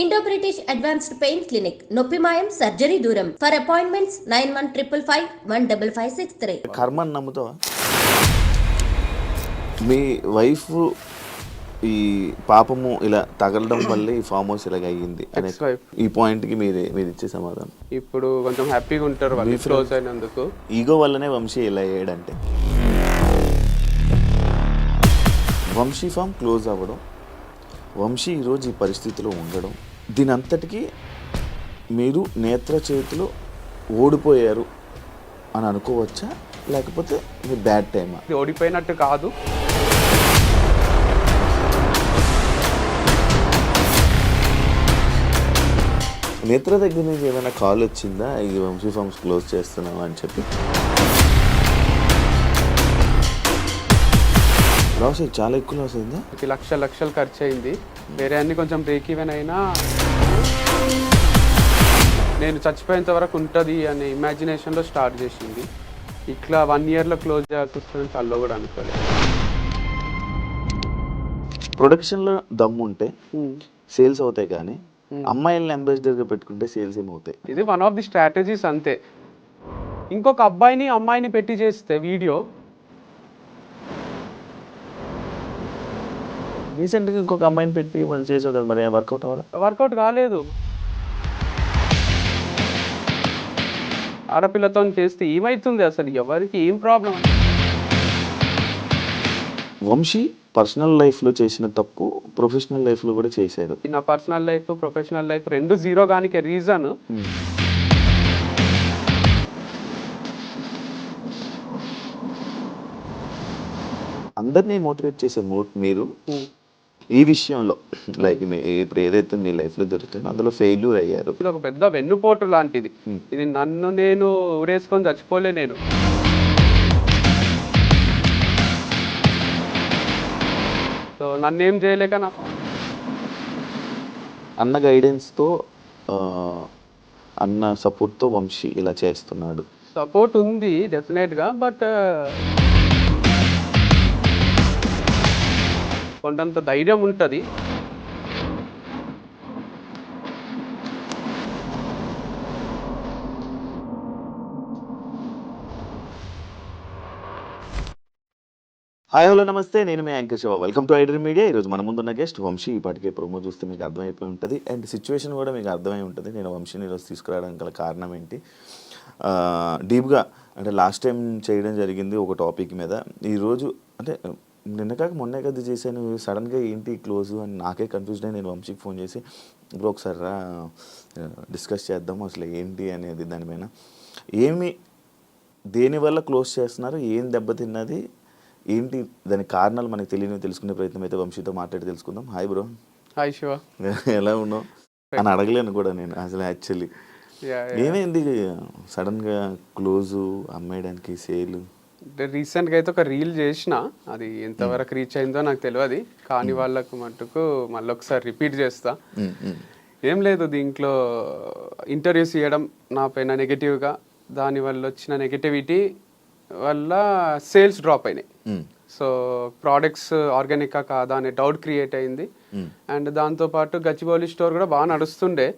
Indo British advanced pain clinic, నొప్పి మాయం, surgery దూరం. For appointments 9155515563. కర్మని నమ్ముతావా? మీ వైఫ్ ఈ పాపము ఇలా తగలడం వల్ల ఈ ఫామ్ హౌస్ ఇలాగ అయ్యింది అనే ఈ పాయింట్ కి మీరు ఇచ్చే సమాధానం? ఇప్పుడు కొంచెం హ్యాపీగా ఉంటారు వాళ్ళు క్లోజ్ అయినందుకు. ఈగో వల్లనే వంశీ ఇలా అయ్యాడంటే, వంశీ ఫామ్ క్లోజ్ అవ్వడం, వంశీ ఈరోజు ఈ పరిస్థితిలో ఉండడం, దీని అంతటికీ మీరు నేత్ర చేతిలో ఓడిపోయారు అని అనుకోవచ్చా, లేకపోతే మీ బ్యాడ్ టైమా? ఓడిపోయినట్టు కాదు, నేత్ర దగ్గర నుంచి ఏమైనా కాల్ వచ్చిందా ఈ వంశీ ఫార్మ్స్ క్లోజ్ చేస్తున్నావా అని చెప్పి? లాస్ చాలా ఎక్కువ లాస్ అయిందా? లక్షలు ఖర్చు అయింది. వేరే అన్ని కొంచెం బ్రేక్ ఈవెన్ అయినా నేను చచ్చిపోయేంత వరకు ఉంటుంది అనే ఇమాజినేషన్లో స్టార్ట్ చేసింది. ఇట్లా 1 yearలో క్లోజ్ చేయాల్సి వస్తుందని కల్లో కూడా అనుకోలేదు. ప్రొడక్షన్లో దమ్ము ఉంటే సేల్స్ అవుతాయి, కానీ అమ్మాయిలను అంబాసిడర్గా పెట్టుకుంటే సేల్స్ ఏమవుతాయి? ఇది వన్ ఆఫ్ ది స్ట్రాటజీస్ అంతే. ఇంకొక అబ్బాయిని అమ్మాయిని పెట్టి చేస్తే వీడియో రీసెంట్గా ఇంకొక అమ్మాయిని పెట్టి మనం చేసావు కదా, మరి వర్కౌట్ కాలేదు. ఆడపిల్లతో చేస్తే ఏమవుతుంది, అసలు ఎవరికి ఏం ప్రాబ్లం? వంశీ పర్సనల్ లైఫ్లో చేసిన తప్పు ప్రొఫెషనల్ లైఫ్లో కూడా చేశారు. నా పర్సనల్ లైఫ్ ప్రొఫెషనల్ లైఫ్ రెండు జీరో గానికి రీజన్ అందరినీ మోటివేట్ చేసే మీరు ఈ విషయంలో లైక్ ఇప్పుడు ఏదైతే మీ లైఫ్లో జరుగుతుందో అందులో ఫెయిల్యూర్ అయ్యారు. ఇది ఒక పెద్ద వెన్నుపోటు లాంటిది. ఇది నన్ను నేను ఊరేసుకొని చచ్చిపోలే నేను. సో నన్నేం చేయలేక నా అన్న గైడెన్స్తో అన్న సపోర్ట్తో వంశీ ఇలా చేస్తున్నాడు. సపోర్ట్ ఉంది డెఫినెట్గా, బట్ కొండంత ధైర్యం ఉంటుంది. హాయ్ హలో నమస్తే, నేను మీ anchor Shiva. Welcome to iDream media. ఈరోజు మన ముందున్న గెస్ట్ వంశీ. ఇప్పటికే ప్రోమో చూస్తే మీకు అర్థమైపోయి ఉంటుంది, అండ్ సిచ్యువేషన్ కూడా మీకు అర్థమై ఉంటుంది. నేను వంశీని ఈరోజు తీసుకురావడానికి గల కారణం ఏంటి, డీప్గా అంటే లాస్ట్ టైం చేయడం జరిగింది ఒక టాపిక్ మీద. ఈరోజు అంటే నిన్న కాక మొన్నే కదా చేశాను, సడన్గా ఏంటి క్లోజ్ అని నాకే కన్ఫ్యూజ్డ్ అయ్యి నేను వంశీకి ఫోన్ చేసి ఇప్పుడు ఒకసారి రా డిస్కస్ చేద్దాం అసలు ఏంటి అనేది, దానిపైన ఏమి దేనివల్ల క్లోజ్ చేస్తున్నారు, ఏం దెబ్బతిన్నది ఏంటి, దాని కారణాలు మనకు తెలియని తెలుసుకునే ప్రయత్నం అయితే వంశీతో మాట్లాడి తెలుసుకుందాం. Hi bro. హాయ్ శివ. ఎలా ఉన్నావు అని అడగలేను కూడా నేను అసలు. యాక్చువల్లీ ఏమైంది సడన్గా క్లోజు అమ్మేయడానికి సేల్? రీసెంట్గా అయితే ఒక రీల్ చేసిన, అది ఎంతవరకు రీచ్ అయిందో నాకు తెలియదు, కానీ వాళ్ళకు మటుకు మళ్ళీ ఒకసారి రిపీట్ చేస్తా. ఏం లేదు, దీంట్లో ఇంటర్వ్యూస్ ఇవ్వడం నా పైన నెగటివ్గా, దానివల్ల వచ్చిన నెగటివిటీ వల్ల సేల్స్ డ్రాప్ అయినాయి. సో ప్రోడక్ట్స్ ఆర్గానికా కాదా అనే డౌట్ క్రియేట్ అయింది. అండ్ దాంతోపాటు గచ్చిబౌలి స్టోర్ కూడా బాగా నడుస్తుండే.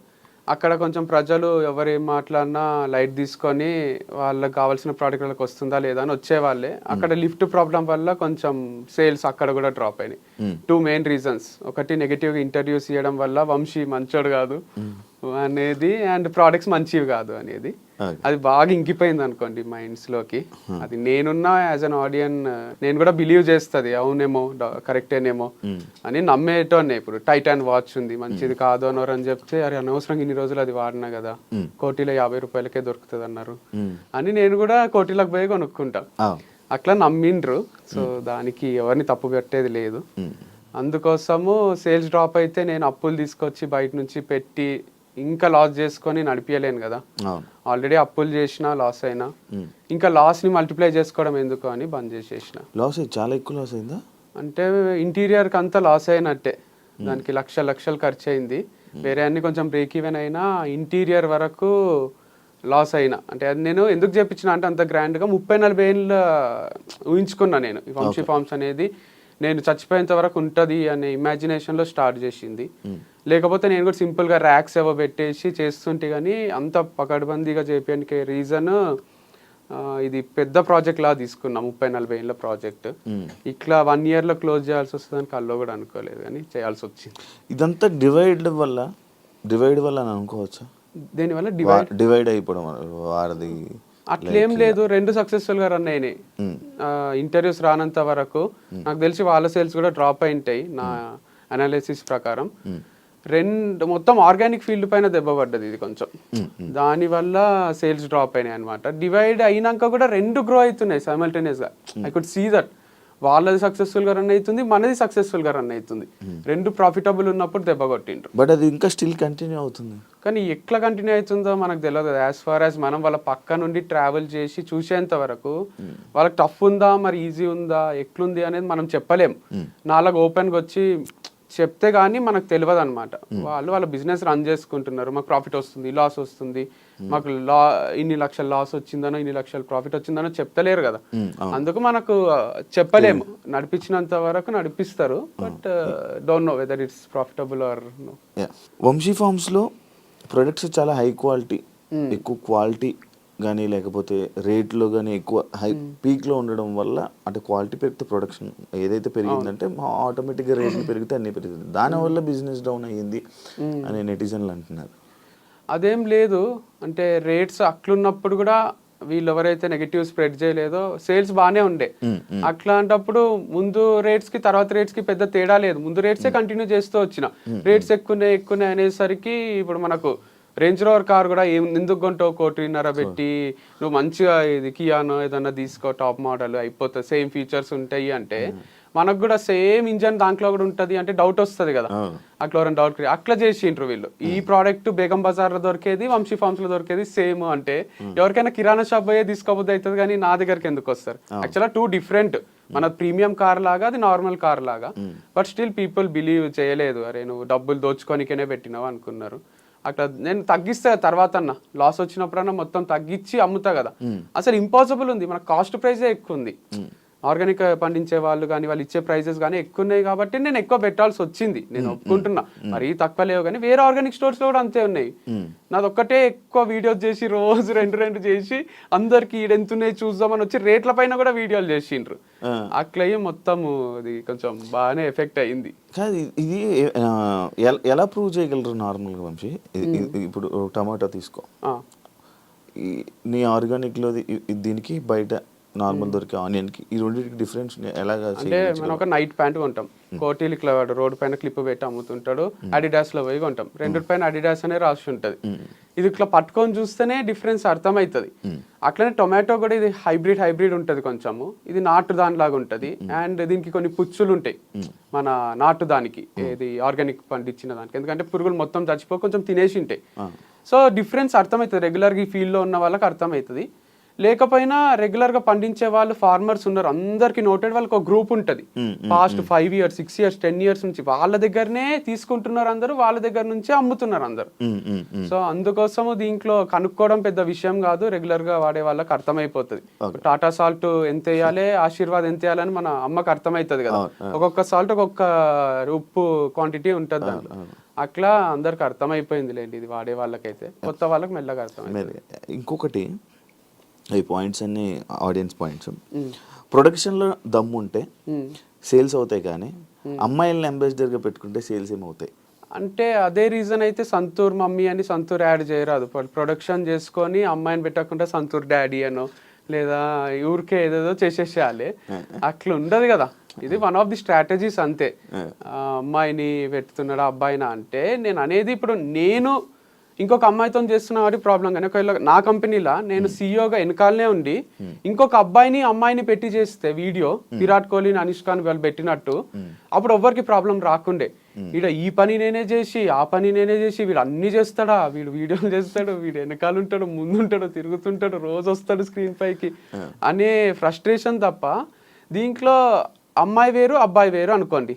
అక్కడ కొంచెం ప్రజలు ఎవరు ఏం మాట్లాడినా లైట్ తీసుకొని వాళ్ళకి కావాల్సిన ప్రోడక్ట్ వాళ్ళకి వస్తుందా లేదా అని వచ్చేవాళ్ళే. అక్కడ లిఫ్ట్ ప్రాబ్లం వల్ల కొంచెం సేల్స్ అక్కడ కూడా డ్రాప్ అయినాయి. 2 మెయిన్ రీజన్స్. ఒకటి నెగటివ్గా ఇంటర్వ్యూస్ ఇవ్వడం వల్ల వంశీ మంచోడు కాదు అనేది, అండ్ ప్రోడక్ట్స్ మంచివి కాదు అనేది. అది బాగా ఇంకిపోయింది అనుకోండి మైండ్స్లోకి. అది నేనున్నా యాజ్ అన్ ఆడియన్ నేను కూడా బిలీవ్ చేస్తుంది, అవునేమో కరెక్టేనేమో అని నమ్మేటోనే. ఇప్పుడు టైటాన్ వాచ్ ఉంది, మంచిది కాదు అన్నారు అని చెప్తే, అరే అనవసరంగా ఇన్ని రోజులు అది వాడినా కదా, కోటిలో 50 రూపాయలకే దొరుకుతుంది అన్నారు అని నేను కూడా కోటిలోకి పోయి కొనుక్కుంటా. అట్లా నమ్మిండ్రు. సో దానికి ఎవరిని తప్పు పెట్టేది లేదు. అందుకోసము సేల్స్ డ్రాప్ అయితే నేను అప్పులు తీసుకొచ్చి బయట నుంచి పెట్టి ఇంకా లాస్ చేసుకొని నడిపించలేను కదా. ఆల్రెడీ అప్పులు చేసినా లాస్ అయినా ఇంకా లాస్ని మల్టిప్లై చేసుకోవడం ఎందుకు అని బంద్ చేసేసిన. లాస్ చాలా ఎక్కువ లాస్ అయిందా? అంటే ఇంటీరియర్కి అంతా లాస్ అయినట్టే, దానికి లక్షలు ఖర్చు అయింది. వేరే అన్ని కొంచెం బ్రేక్ ఈవెన్ అయినా ఇంటీరియర్ వరకు లాస్ అయినా. అంటే అది నేను ఎందుకు చెప్పించిన అంటే అంత గ్రాండ్గా 30-40 ఏళ్ళు ఊహించుకున్నా నేను. ఈ వంశీ ఫార్మ్స్ అనేది నేను చచ్చిపోయేంత వరకు ఉంటుంది అనే ఇమాజినేషన్లో స్టార్ట్ చేసింది. లేకపోతే నేను కూడా సింపుల్గా ర్యాక్స్ ఏవో పెట్టేసి చేస్తుంటే కానీ అంత పకడ్బందీగా చేయడానికి రీజన్ ఇది పెద్ద ప్రాజెక్ట్ లా తీసుకున్నా, 30-40 ఏళ్ళ ప్రాజెక్ట్. ఇట్లా 1 yearలో క్లోజ్ చేయాల్సి వస్తుందని కల్లో కూడా అనుకోలేదు, కానీ చేయాల్సి వచ్చింది. ఇదంతా డివైడ్ వల్ల అని అనుకోవచ్చా? దేనివల్ల డివైడ్ అయిపోవడం వారిది అట్లేం లేదు, 2 సక్సెస్ఫుల్ గా రన్ అయినాయి. ఇంటర్వ్యూస్ రానంత వరకు నాకు తెలిసి వాళ్ళ సేల్స్ కూడా డ్రాప్ అయింటాయి నా అనాలిసిస్ ప్రకారం. మొత్తం ఆర్గానిక్ ఫీల్డ్ పైన దెబ్బ పడ్డది ఇది కొంచెం, దానివల్ల సేల్స్ డ్రాప్ అయినాయి అనమాట. డివైడ్ అయినాక కూడా 2 గ్రో అవుతున్నాయి సైమల్టేనియస్ గా. ఐ కుడ్ సీ దట్ వాళ్ళది సక్సెస్ఫుల్ గా రన్ అవుతుంది, మనది సక్సెస్ఫుల్ గా రన్ అవుతుంది. 2 ప్రాఫిటబుల్ ఉన్నప్పుడు దెబ్బ కొట్టిండ్రు. బట్ అది ఇంకా స్టిల్ కంటిన్యూ అవుతుంది. కానీ ఎట్లా కంటిన్యూ అవుతుందో మనకు తెలియదు. యాజ్ ఫార్ యాజ్ మనం వాళ్ళ పక్క నుండి ట్రావెల్ చేసి చూసేంత వరకు వాళ్ళకి టఫ్ ఉందా మరి ఈజీ ఉందా ఎట్లుంది అనేది మనం చెప్పలేం. నాలుగు ఓపెన్గా వచ్చి చెప్తే కానీ మనకు తెలియదు అనమాట. వాళ్ళ బిజినెస్ రన్ చేసుకుంటున్నారు, మాకు ప్రాఫిట్ వస్తుంది, లాస్ వస్తుంది, మాకు ఇన్ని లక్షల లాస్ వచ్చిందనో ఇన్ని లక్షల ప్రాఫిట్ వచ్చిందనో చెప్తలేరు కదా. అందుకు మనకు చెప్పలేము. నడిపించినంత వరకు నడిపిస్తారు, but don't know whether it's profitable or no. Vamsi ఫార్మ్స్లో ప్రొడక్ట్స్ చాలా హై క్వాలిటీ, ఎక్కువ క్వాలిటీ కానీ లేకపోతే రేట్లో కానీ ఎక్కువ హై పీక్లో ఉండడం వల్ల అంటే క్వాలిటీ పెరిగితే ప్రొడక్షన్ ఏదైతే పెరిగిందంటే ఆటోమేటిక్గా రేట్లు పెరిగితే అన్నీ పెరుగుతుంది. దానివల్ల బిజినెస్ డౌన్ అయ్యింది అని నెటిజన్లు అంటున్నారు. అదేం లేదు, అంటే రేట్స్ అట్లున్నప్పుడు కూడా వీళ్ళు ఎవరైతే నెగటివ్ స్ప్రెడ్ చేయలేదో సేల్స్ బాగానే ఉండే. అట్లాంటప్పుడు ముందు రేట్స్ కి తర్వాత రేట్స్ కి పెద్ద తేడా లేదు, ముందు రేట్సే కంటిన్యూ చేస్తూ వచ్చిన. రేట్స్ ఎక్కువ అనేసరికి ఇప్పుడు మనకు రేంజ్ రోవర్ కార్ కూడా ఎందుకు కొంటావు 1.5 కోటి పెట్టి, నువ్వు మంచిగా ఇది కియానో ఏదన్నా తీసుకో టాప్ మోడల్ అయిపోతుంది, సేమ్ ఫీచర్స్ ఉంటాయి అంటే మనకు కూడా సేమ్ ఇంజన్ దాంట్లో కూడా ఉంటుంది అంటే డౌట్ వస్తుంది కదా. అట్లా ఎవరైనా డౌట్ అట్లా చేసిండ్రు వీళ్ళు. ఈ ప్రోడక్ట్ బేగం బజార్లో దొరికేది వంశీ ఫార్మ్స్ లో దొరికేది సేమ్ అంటే ఎవరికైనా కిరాణా షాప్ పోయే తీసుకోబోద్ది అవుతుంది, కానీ నా దగ్గరికి ఎందుకు వస్తారు? యాక్చువల్గా 2 డిఫరెంట్, మన ప్రీమియం కార్ లాగా అది నార్మల్ కార్ లాగా. బట్ స్టిల్ పీపుల్ బిలీవ్ చేయలేదు, అరే నువ్వు డబ్బులు దోచుకోనికనే పెట్టినావు అనుకున్నారు. అట్లా నేను తగ్గిస్తా తర్వాత అన్న లాస్ వచ్చినప్పుడన్నా మొత్తం తగ్గించి అమ్ముతా కదా. అసలు ఇంపాసిబుల్ ఉంది, మన కాస్ట్ ప్రైజే ఎక్కువ ఉంది. ఆర్గానిక్ పండించే వాళ్ళు కానీ వాళ్ళు ఇచ్చే ప్రైజెస్ కానీ ఎక్కువ ఉన్నాయి కాబట్టి నేను ఎక్కువ పెట్టాల్సి వచ్చింది, నేను ఒప్పుకుంటున్నా. మరీ తక్కువ లేవు, కానీ వేరే ఆర్గానిక్ స్టోర్స్ లో కూడా అంతే ఉన్నాయి. నాది ఒక్కటే ఎక్కువ వీడియోస్ చేసి రోజు 2 చేసి అందరికి ఈడెంతున్నాయి చూద్దామని వచ్చి రేట్ల పైన కూడా వీడియోలు చేసిండ్రు. అట్లయి మొత్తం అది కొంచెం బాగానే ఎఫెక్ట్ అయ్యింది. కాదు ఇది ఎలా ప్రూవ్ చేయగలరు నార్మల్గా వంశీ? ఇప్పుడు టమాటో తీసుకో, నీ ఆర్గానిక్లో దీనికి బయట నార్మల్ దొరికే ఆనియన్కి ఈ రెండింటికి డిఫరెన్స్ ఎలాగా? అంటే మనం ఒక నైట్ ప్యాంట్ కొంటాం, కోటీలు ఇట్లా రోడ్డు పైన క్లిప్ పెట్టి అమ్ముతుంటాడు, అడిడాస్ లో పోయి కొంటాం, 2 పైన అడిడాస్ అనే రాసి ఉంటుంది. ఇది ఇట్లా పట్టుకొని చూస్తేనే డిఫరెన్స్ అర్థమవుతుంది. అట్లనే టొమాటో కూడా ఇది హైబ్రిడ్ ఉంటుంది కొంచెము, ఇది నాటు దానిలాగా ఉంటుంది. అండ్ దీనికి కొన్ని పుచ్చులు ఉంటాయి మన నాటు దానికి, ఇది ఆర్గానిక్ పండించిన దానికి, ఎందుకంటే పురుగులు మొత్తం చచ్చిపో కొంచెం తినేసి ఉంటాయి. సో డిఫరెన్స్ అర్థమవుతుంది, రెగ్యులర్గా ఈ ఫీల్డ్లో ఉన్న వాళ్ళకి అర్థమవుతుంది. లేకపోయినా రెగ్యులర్ గా పండించే వాళ్ళు ఫార్మర్స్ ఉన్నారు, అందరికి నోటెడ్ వాళ్ళకి ఒక గ్రూప్ ఉంటుంది. పాస్ట్ 5 years 6 years 10 years నుంచి వాళ్ళ దగ్గరనే తీసుకుంటున్నారు అందరూ, వాళ్ళ దగ్గర నుంచే అమ్ముతున్నారు అందరు. సో అందుకోసము దీంట్లో కనుక్కోవడం పెద్ద విషయం కాదు, రెగ్యులర్ గా వాడే వాళ్ళకి అర్థమైపోతుంది. టాటా సాల్ట్ ఎంత వేయాలి, ఆశీర్వాద్ ఎంత వేయాలని మన అమ్మకి అర్థమవుతుంది కదా. ఒక్కొక్క సాల్ట్ ఒక్కొక్క ఉప్పు క్వాంటిటీ ఉంటుంది దాంట్లో. అట్లా అందరికి అర్థమైపోయింది లేండి, ఇది వాడే వాళ్ళకైతే. కొత్త వాళ్ళకి మెల్లగా అర్థమైంది. ఇంకొకటి ఈ పాయింట్స్ అన్ని ఆడియన్స్ పాయింట్స్, ప్రొడక్షన్లో దమ్ము ఉంటే సేల్స్ అవుతాయి, కానీ అమ్మాయిల్ని అంబాసిడర్గా పెట్టుకుంటే సేల్స్ ఏమవుతాయి అంటే అదే రీజన్ అయితే సంతూర్ మమ్మీ అని సంతూర్ యాడ్ చేయరాదు. ప్రొడక్షన్ చేసుకొని అమ్మాయిని పెట్టకుండా సంతూర్ డాడీ అనో లేదా ఊరికే ఏదేదో చేసేసేయాలి, అట్లా ఉండదు కదా. ఇది వన్ ఆఫ్ ది స్ట్రాటజీస్ అంతే. అమ్మాయిని పెడుతున్నాడు అబ్బాయినా అంటే నేను అనేది, ఇప్పుడు నేను ఇంకొక అమ్మాయితో చేస్తున్నా కాబట్టి ప్రాబ్లం, కానీ ఒకవేళ నా కంపెనీలో నేను సీఈఓగా వెనకాలనే ఉండి ఇంకొక అబ్బాయిని అమ్మాయిని పెట్టి చేస్తే వీడియో, విరాట్ కోహ్లీని అనుష్కాని వాళ్ళు పెట్టినట్టు, అప్పుడు ఎవ్వరికి ప్రాబ్లం రాకుండే. వీడు ఈ పని నేనే చేసి ఆ పని నేనే చేసి వీడు అన్ని చేస్తాడా, వీడు వీడియోలు చేస్తాడు, వీడు వెనకాల ఉంటాడు, ముందుంటాడు, తిరుగుతుంటాడు, రోజు వస్తాడు స్క్రీన్ పైకి అనే ఫ్రస్ట్రేషన్ తప్ప. దీంట్లో అమ్మాయి వేరు అబ్బాయి వేరు అనుకోండి,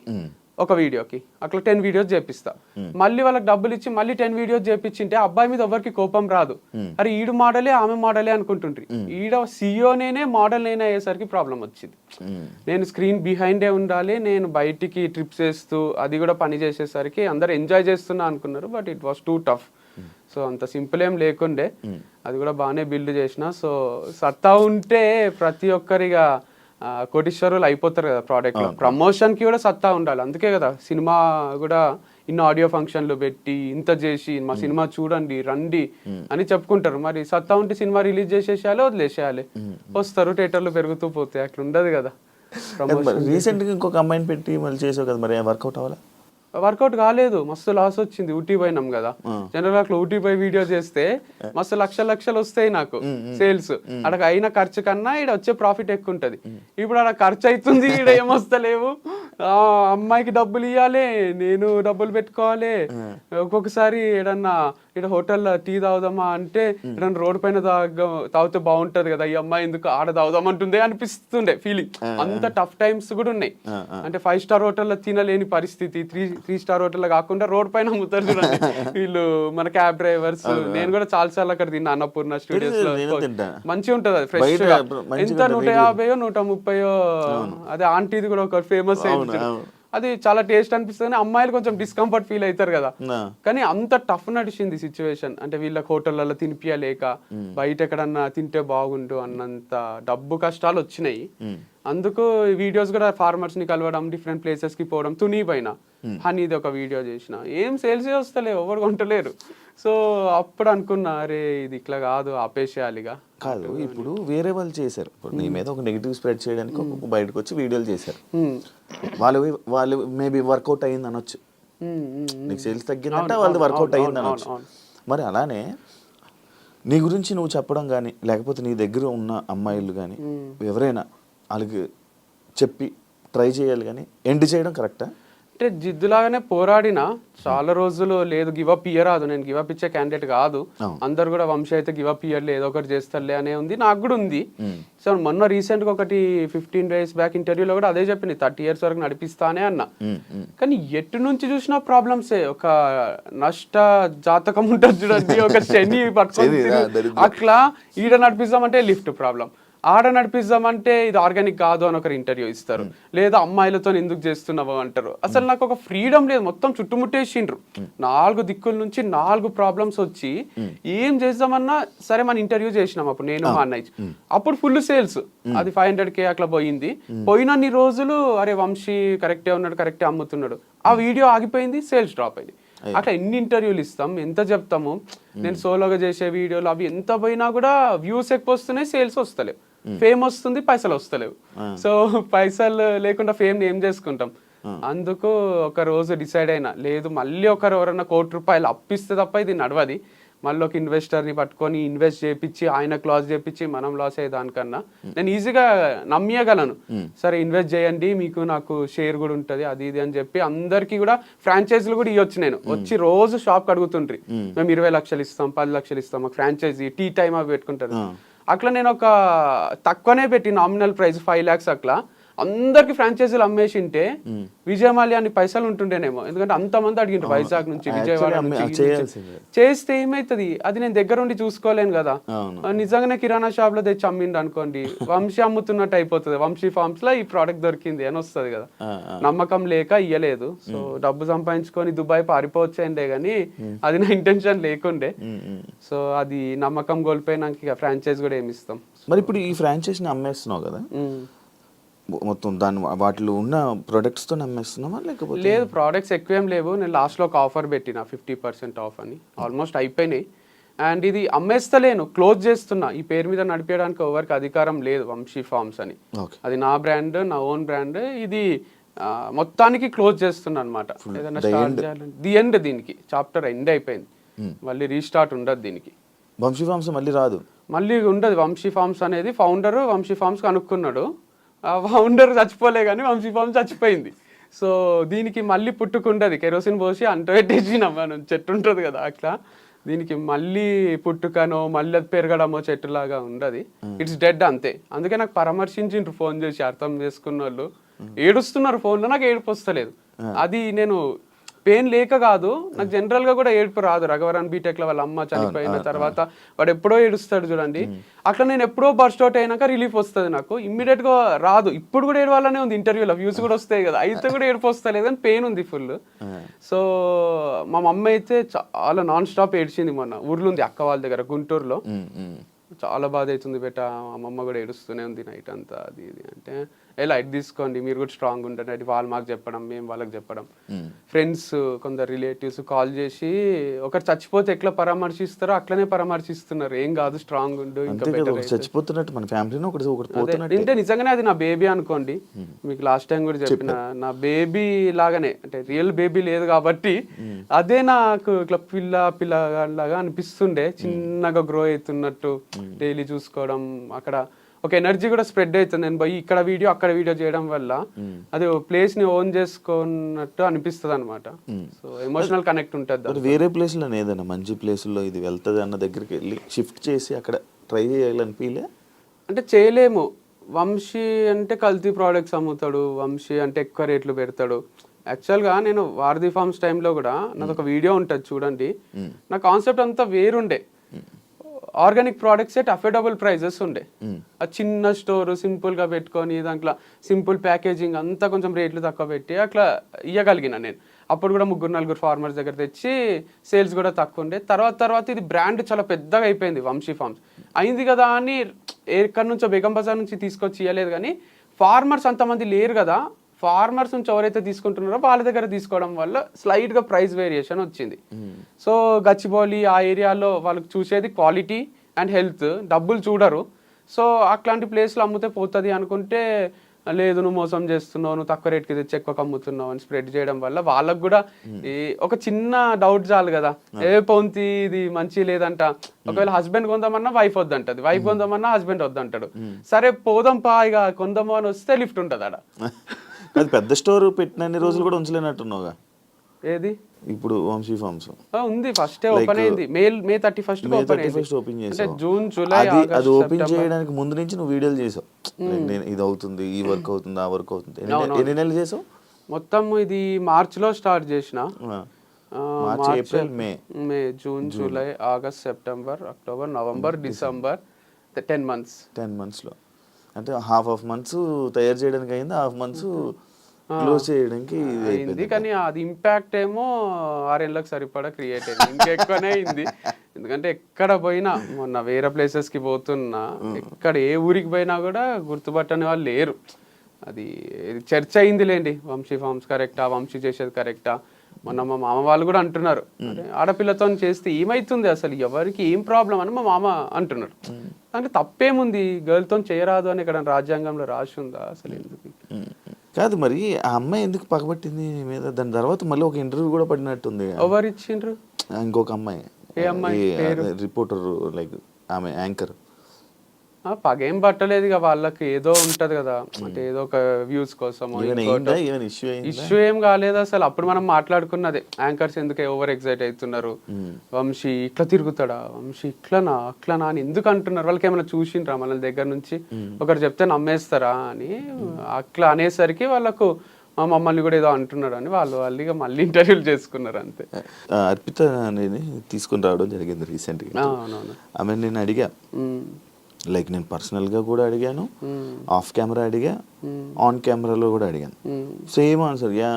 ఒక వీడియోకి అట్లా 10 వీడియోస్ చేపిస్తా. మళ్ళీ వాళ్ళకి డబ్బులు ఇచ్చి మళ్ళీ 10 వీడియోస్ చేపించింటే అబ్బాయి మీద ఎవరికి కోపం రాదు. అరే ఈడు మోడలే ఆమె మోడలే అనుకుంటుండ్రి. ఈడ CEO నేనే మోడల్ నేనే అయ్యేసరికి ప్రాబ్లం వచ్చింది. నేను స్క్రీన్ బిహైండే ఉండాలి, నేను బయటికి ట్రిప్స్ వేస్తూ అది కూడా పని చేసేసరికి అందరు ఎంజాయ్ చేస్తున్నా అనుకున్నారు. But it was two tough. So అంత సింపుల్ ఏం లేకుండే, అది కూడా బాగానే బిల్డ్ చేసిన. సో సత్తా ఉంటే ప్రతి ఒక్కరిగా కోటీశ్వరులు అయిపోతారు కదా ప్రోడక్ట్ లో. ప్రమోషన్ కి కూడా సత్తా ఉండాలి. అందుకే కదా సినిమా కూడా ఇన్ని ఆడియో ఫంక్షన్లు పెట్టి ఇంత చేసి మా సినిమా చూడండి రండి అని చెప్పుకుంటారు. మరి సత్తా ఉంటే సినిమా రిలీజ్ చేసేసేయాలి, వదిలేసేయాలి, వస్తారు థియేటర్లు పెరుగుతూ పోతాయి. అట్లా ఉండదు కదా. రీసెంట్ గా ఇంకొక అమ్మాయిని పెట్టి మళ్ళీ చేసావు కదా, మరి వర్కౌట్ అవ్వాలా? వర్కౌట్ కాలేదు, మస్తు లాస్ వచ్చింది. ఊటీ పోయినాం కదా, జనరల్ అట్లా ఊటీ పోయి వీడియో చేస్తే మస్తు లక్షలు వస్తాయి నాకు సేల్స్. అక్కడ అయిన ఖర్చు కన్నా ఇక్కడ వచ్చే ప్రాఫిట్ ఎక్కువ ఉంటది. ఇప్పుడు అక్కడ ఖర్చు అవుతుంది, ఇక్కడ ఏమొస్తలేవు. అమ్మాయికి డబ్బులు ఇవ్వాలి, నేను డబ్బులు పెట్టుకోవాలి. ఒక్కొక్కసారి ఏడన్నా ఇక్కడ హోటల్లో టీ తాగుదామా అంటే ఏదన్నా రోడ్డు పైన తాగితే బాగుంటది కదా, ఈ అమ్మాయి ఎందుకు ఆడ తాగుదామంటుందే అనిపిస్తుండే ఫీలింగ్. అంత టఫ్ టైమ్స్ కూడా ఉన్నాయి. అంటే 5 స్టార్ హోటల్లో తినలేని పరిస్థితి, 3 స్టార్ హోటల్లో కాకుండా రోడ్ పైన అమ్ముతారు చూడండి వీళ్ళు, మన క్యాబ్ డ్రైవర్స్. నేను కూడా చాలా సార్లు అక్కడ తిన్నా అన్నపూర్ణ స్టూడియోస్ లో. మంచిగా ఉంటది అది, ఫ్రెష్ గా. ఎంత 150 130. అదే ఆంటీది కూడా ఒక ఫేమస్ అయింది, అది చాలా టేస్ట్ అనిపిస్తుంది. అమ్మాయిలు కొంచెం డిస్కంఫర్ట్ ఫీల్ అవుతారు కదా. కానీ అంత టఫ్ నడిచింది సిచ్యువేషన్. అంటే వీళ్ళకి హోటళ్లలో తినిపియలేక, బయట ఎక్కడన్నా తింటే బాగుండు అన్నంత డబ్బు కష్టాలు వచ్చినాయి. అందుకు వీడియోస్ కూడా ఫార్మర్స్ ని కలవడం, డిఫరెంట్ ప్లేసెస్ కి పోవడం. తుని పైన హనీది ఒక వీడియో చేసిన, ఏం సేల్స్ వస్తలేవు, ఎవరు కొంటలేరు. సో అప్పుడు అనుకున్నా, అరే ఇది ఇట్లా కాదు, ఆపేసేయాలిగా. కాదు, ఇప్పుడు వేరే వాళ్ళు చేశారు, ఇప్పుడు నీ మీద ఒక నెగిటివ్ స్ప్రెడ్ చేయడానికి బయటకు వచ్చి వీడియోలు చేశారు. వాళ్ళు మేబీ వర్కౌట్ అయ్యింది అనొచ్చు, నీకు సేల్స్ తగ్గిందంటే వాళ్ళది వర్కౌట్ అయ్యింది అనొచ్చు. మరి అలానే నీ గురించి నువ్వు చెప్పడం కానీ, లేకపోతే నీ దగ్గర ఉన్న అమ్మాయిలు కానీ ఎవరైనా వాళ్ళకి చెప్పి ట్రై చేయాలి, కానీ ఎండ్ చేయడం కరెక్టా? అంటే జిద్దులాగానే పోరాడినా చాలా రోజులు లేదు, గివప్ ఇయ్యరాదు, నేను గివప్ ఇచ్చే క్యాండిడేట్ కాదు. అందరు కూడా వంశీ అయితే గివప్ ఇయ్యర్లే, ఏదో ఒకటి చేస్తారులే అనే ఉంది, నాకు కూడా ఉంది. సో మొన్న రీసెంట్ గా ఒకటి 15 days బ్యాక్ ఇంటర్వ్యూలో కూడా అదే చెప్పింది, 30 years వరకు నడిపిస్తానే అన్న. కానీ ఎటు నుంచి చూసినా ప్రాబ్లమ్సే. ఒక నష్ట జాతకం ఉంటుంది చూడండి, ఒక శని పట్టుకొని అట్లా. ఈడ నడిపిస్తామంటే లిఫ్ట్ ప్రాబ్లం, ఆడ నడిపిద్దామంటే ఇది ఆర్గానిక్ కాదు అని ఒకరు ఇంటర్వ్యూ ఇస్తారు, లేదా అమ్మాయిలతో ఎందుకు చేస్తున్నావు అంటారు. అసలు నాకు ఒక ఫ్రీడమ్ లేదు, మొత్తం చుట్టుముట్టేసిండ్రు. 4 దిక్కుల నుంచి 4 ప్రాబ్లమ్స్ వచ్చి ఏం చేద్దామన్నా సరే మన ఇంటర్వ్యూ చేసినాం అప్పుడు నేను మా అన్నయ్య. అప్పుడు ఫుల్ సేల్స్, అది 500K అట్లా పోయింది. పోయినన్ని రోజులు అరే వంశీ కరెక్టే ఉన్నాడు, కరెక్టే అమ్ముతున్నాడు. ఆ వీడియో ఆగిపోయింది, సేల్స్ డ్రాప్ అయింది. అట్లా ఎన్ని ఇంటర్వ్యూలు ఇస్తాం, ఎంత చెప్తాము. నేను సోలోగా చేసే వీడియోలు అవి ఎంత పోయినా కూడా వ్యూస్ ఎక్కువ వస్తున్నాయి, సేల్స్ వస్తలేవు. ఫేమ్ వస్తుంది, పైసలు వస్తలేవు. సో పైసలు లేకుండా ఫేమ్ ఏం చేసుకుంటాం. అందుకు ఒక రోజు డిసైడ్ అయినా, లేదు మళ్ళీ ఒకరు ఎవరన్నా ₹1 అప్పిస్తే తప్ప ఇది నడవది. మళ్ళీ ఒక ఇన్వెస్టర్ని పట్టుకొని ఇన్వెస్ట్ చేయించి ఆయనకు లాస్ చేయించి మనం లాస్ అయ్యే దానికన్నా నేను ఈజీగా నమ్మగలను. సరే ఇన్వెస్ట్ చేయండి, మీకు నాకు షేర్ కూడా ఉంటుంది, అది ఇది అని చెప్పి అందరికి కూడా ఫ్రాంచైజీలు కూడా ఇవ్వచ్చు. నేను వచ్చి రోజు షాప్ అడుగుతుండ్రి, మేము 20 లక్షలు ఇస్తాం, 10 లక్షలు ఇస్తాం, మాకు ఫ్రాంచైజీ టీ టైమ్ అవి పెట్టుకుంటారు. అట్లా నేను ఒక తక్కువనే పెట్టి నామినల్ ప్రైస్ 5 lakhs అట్లా అందరికి ఫ్రాంచైజీలు అమ్మేసింటే విజయమాల్యాన్ని పైసలు ఉంటుండేనేమో. ఎందుకంటే అంతమంది అడిగిండ్రు వైజాగ్ నుంచి, విజయవాడ నుంచి. చేస్తే ఏమైతుంది, అది నేను దగ్గర ఉండి చూసుకోలేను కదా. నిజంగానే కిరాణా షాప్ లో తెచ్చి అమ్మిండు అనుకోండి, వంశీ అమ్ముతున్నట్టు అయిపోతుంది. వంశీ ఫార్మ్స్ లో ఈ ప్రోడక్ట్ దొరికింది అని వస్తుంది కదా. నమ్మకం లేక ఇయ్యలేదు. సో డబ్బు సంపాదించుకొని దుబాయ్ పారిపోవచ్చేండే గానీ అది నా ఇంటెన్షన్ లేకుండే. సో అది నమ్మకం కోల్పోయినాక ఇక ఫ్రాంచైజ్ కూడా ఏమి ఇస్తాం. మరి ఇప్పుడు ఈ ఫ్రాంచైజీని అమ్మేస్తున్నావు కదా, మొత్తం దాని వాటిలో ఉన్న ప్రొడక్ట్స్తో అమ్మేస్తున్నామా లేకపోతే? లేదు, ప్రోడక్ట్స్ ఎక్కువేం లేవు. నేను లాస్ట్లో ఒక ఆఫర్ పెట్టిన 50% ఆఫ్ అని, ఆల్మోస్ట్ అయిపోయినాయి. అండ్ ఇది అమ్మేస్తలేను, క్లోజ్ చేస్తున్నా. ఈ పేరు మీద నడిపేయడానికి ఎవరికి అధికారం లేదు, వంశీ ఫార్మ్స్ అని. అది నా బ్రాండ్, నా ఓన్ బ్రాండ్. ఇది మొత్తానికి క్లోజ్ చేస్తున్నా అనమాట. ఏదైనా స్టార్ట్ చేయాలంటే ది ఎండ్, దీనికి చాప్టర్ ఎండ్ అయిపోయింది, మళ్ళీ రీస్టార్ట్ ఉండదు దీనికి. వంశీ ఫార్మ్స్ మళ్ళీ రాదు, మళ్ళీ ఉండదు. వంశీ ఫార్మ్స్ అనేది ఫౌండర్ వంశీ ఫార్మ్స్ కనుక్కున్నాడు, ఆ ఫౌండర్ చచ్చిపోలే కానీ వంశీ ఫార్మ్స్ చచ్చిపోయింది. సో దీనికి మళ్ళీ పుట్టుకుండదు, కెరోసిన్ పోసి అంట పెట్టేసినాం మనం, చెట్టు ఉంటుంది కదా అట్లా. దీనికి మళ్ళీ పుట్టుకనో మళ్ళీ అది పెరగడమో చెట్టులాగా ఉండదు, ఇట్స్ డెడ్ అంతే. అందుకే నాకు పరామర్శించిండ్రు ఫోన్ చేసి, అర్థం చేసుకున్న వాళ్ళు ఏడుస్తున్నారు ఫోన్లో, నాకు ఏడుపు వస్తలేదు. అది నేను పెయిన్ లేక కాదు, నాకు జనరల్ గా కూడా ఏడుపు రాదు. రఘవరన్ బీటెక్ లో వాళ్ళ అమ్మ చనిపోయిన తర్వాత వాడు ఎప్పుడో ఏడుస్తాడు చూడండి, అట్లా నేను ఎప్పుడో బర్స్ట్ అవుట్ అయినాక రిలీఫ్ వస్తుంది నాకు, ఇమ్మీడియట్ గా రాదు. ఇప్పుడు కూడా ఏడవాలనే ఉంది, ఇంటర్వ్యూలో వ్యూస్ కూడా వస్తాయి కదా, అయితే కూడా ఏడుపు వస్తలేదు కానీ పెయిన్ ఉంది ఫుల్. సో మా మమ్మీ అయితే చాలా నాన్ స్టాప్ ఏడ్చింది మొన్న. ఊర్లో ఉంది అక్క వాళ్ళ దగ్గర గుంటూరులో, చాలా బాధ అవుతుంది బెట, అమ్మమ్మ కూడా ఏడుస్తూనే ఉంది నైట్ అంతా, అది ఇది అంటే లైట్ తీసుకోండి, మీరు కూడా స్ట్రాంగ్ ఉంటారు. అది వాళ్ళు మాకు చెప్పడం, మేము వాళ్ళకి చెప్పడం, ఫ్రెండ్స్ కొందరు రిలేటివ్స్ కాల్ చేసి ఒకరు చచ్చిపోతే ఎట్లా పరామర్శిస్తారో అట్లనే పరామర్శిస్తున్నారు, ఏం కాదు స్ట్రాంగ్ ఉండు, ఇంకా చచ్చిపోతున్నట్టు మన ఫ్యామిలీలో అంటే నిజంగానే అది నా బేబీ అనుకోండి. మీకు లాస్ట్ టైం కూడా చెప్పిన, నా బేబీ లాగానే, అంటే రియల్ బేబీ లేదు కాబట్టి అదే నాకు ఇట్లా పిల్లలాగా అనిపిస్తుండే, చిన్నగా గ్రో అవుతున్నట్టు, డైలీ చూసుకోవడం, అక్కడ ఒక ఎనర్జీ కూడా స్ప్రెడ్ అవుతుంది. నేను పోయి ఇక్కడ వీడియో అక్కడ వీడియో చేయడం వల్ల అది ప్లేస్ ని ఓన్ చేసుకున్నట్టు అనిపిస్తుంది అనమాట. సో ఎమోషనల్ కనెక్ట్ ఉంటుంది. వేరే ప్లేస్ లో ఏదైనా మంచి ప్లేస్ లో ఇది వెళ్తుంది అన్న దగ్గరికి వెళ్ళి షిఫ్ట్ చేసి అక్కడ ట్రై చేయాలని ఫీలే? అంటే చేయలేము. వంశీ అంటే కల్తీ ప్రోడక్ట్స్ అమ్ముతాడు, వంశీ అంటే ఎక్కువ రేట్లు పెడతాడు. యాక్చువల్గా నేను వారధి ఫార్మ్స్ టైంలో కూడా నాది ఒక వీడియో ఉంటుంది చూడండి, నా కాన్సెప్ట్ అంతా వేరుండే. Organic products at affordable prices ఉండే, ఆ చిన్న స్టోర్ సింపుల్ గా పెట్టుకొని దాంట్లో సింపుల్ ప్యాకేజింగ్ అంతా కొంచెం రేట్లు తక్కువ పెట్టి అట్లా ఇవ్వగలిగిన నేను. అప్పుడు కూడా 3-4 ఫార్మర్స్ దగ్గర తెచ్చి సేల్స్ కూడా తక్కువ ఉండే. తర్వాత ఇది బ్రాండ్ చాలా పెద్దగా అయిపోయింది వంశీ ఫార్మ్స్. అయింది కదా అని ఎక్కడి నుంచో బేగం బజార్ నుంచి తీసుకొచ్చి ఇవ్వలేదు, కానీ ఫార్మర్స్ అంతమంది లేరు కదా, ఫార్మర్స్ నుంచి ఎవరైతే తీసుకుంటున్నారో వాళ్ళ దగ్గర తీసుకోవడం వల్ల స్లైట్ గా ప్రైస్ వేరియేషన్ వచ్చింది. సో గచ్చిబౌలి ఆ ఏరియాలో వాళ్ళకి చూసేది క్వాలిటీ అండ్ హెల్త్, డబ్బులు చూడరు. సో అట్లాంటి ప్లేస్లో అమ్మితే పోతుంది అనుకుంటే, లేదు నువ్వు మోసం చేస్తున్నావు, నువ్వు తక్కువ రేట్కి తెచ్చి ఎక్కువ అమ్ముతున్నావు అని స్ప్రెడ్ చేయడం వల్ల వాళ్ళకు కూడా ఒక చిన్న డౌట్ చాలు కదా, ఏ పొంతి ఇది మంచి లేదంట. ఒకవేళ హస్బెండ్ కొందామన్నా వైఫ్ వద్దంటది, వైఫ్ కొందామన్నా హస్బెండ్ వద్దంటాడు. సరే పోదాం పా ఇక కొందామో అని వస్తే లిఫ్ట్ ఉంటుంది ఆడ. అది పెద్ద స్టోర్ పెట్టిన రోజులు కూడా ఉంచలేనట్టున్నావుగా. ఏది ఇప్పుడు వంశీ ఫార్మ్స్ ఉంది, ఫస్ట్ ఓపెన్ అయింది May 31st ఓపెన్ చేసావు. జూన్ జూలై అది ఓపెన్ చేయడానికి ముందు నుంచి నువ్వు వీడియోలు చేసావు, నేను ఇది అవుతుంది, ఈ వర్క్ అవుతుంది, ఆ వర్క్ అవుతుంది. ఎన్ని నెలలు చేసావు మొత్తం? ఇది మార్చ్ లో స్టార్ట్ చేసిన, March April May June July August September October November December 10 months లో. అంటే హాఫ్ మంత్స్ తయారు చేయడానికి అయింది, హాఫ్ మంత్స్ క్లోజ్ చేయడానికి అయింది. కానీ అది ఇంపాక్ట్ ఏమో 6 ఏళ్ళకి సరిపడా క్రియేట్ అయింది, ఇంకెక్కువనే అయింది. ఎందుకంటే ఎక్కడ పోయినా, మొన్న వేరే ప్లేసెస్ కి పోతున్నా, ఎక్కడ ఏ ఊరికి పోయినా కూడా గుర్తుపట్టని వాళ్ళు లేరు. అది చర్చ అయిందిలేండి, వంశీ ఫార్మ్స్ కరెక్టా, వంశీ చేసేది కరెక్టా. మొన్న మా మామ వాళ్ళు కూడా అంటున్నారు, ఆడపిల్లతో చేస్తే ఏమైతుంది, అసలు ఎవరికి ఏం ప్రాబ్లం అని మా మామ అంటున్నారు. దాంట్లో తప్పేముంది, గర్ల్తో చేయరాదు అని ఇక్కడ రాజ్యాంగంలో రాసి ఉందా అసలు? ఎందుకు కాదు మరి ఆ అమ్మాయి ఎందుకు పగబట్టింది నీ మీద? దాని తర్వాత మళ్ళీ ఒక ఇంటర్వ్యూ కూడా పడినట్టుంది. ఎవరు ఇచ్చిండ్రు? ఇంకొక అమ్మాయి, ఏ అమ్మాయి? రిపోర్టర్, లైక్ ఆమె యాంకర్. పగేం పట్టలేదు ఇక, వాళ్ళకి ఏదో ఉంటది కదా, అంటే ఏదో ఒక వ్యూస్ కోసం ఇష్యూ ఏం కాలేదు అసలు. అప్పుడు మనం మాట్లాడుకున్నదే, యాంకర్స్ ఎందుకు ఓవర్ ఎక్సైట్ అవుతున్నారు, వంశీ ఇట్లా తిరుగుతాడా, వంశీ ఇట్లనా అట్లనా అని ఎందుకు అంటున్నారు, వాళ్ళకి ఏమైనా చూసిండ్రా మన దగ్గర నుంచి, ఒకరు చెప్తే నమ్మేస్తారా అని అట్లా అనేసరికి వాళ్ళకు మమ్మల్ని కూడా ఏదో అంటున్నాడు అని వాళ్ళు ఇక మళ్ళీ ఇంటర్వ్యూలు చేసుకున్నారు అంతే. అర్పిత అనేది తీసుకుని రావడం జరిగింది రీసెంట్గా. ఆమె నేను అడిగా, లైక్ నేను పర్సనల్గా కూడా అడిగాను, ఆఫ్ కెమెరా అడిగా, ఆన్ కెమెరాలో కూడా అడిగాను. సేమ్ ఆన్సర్, యా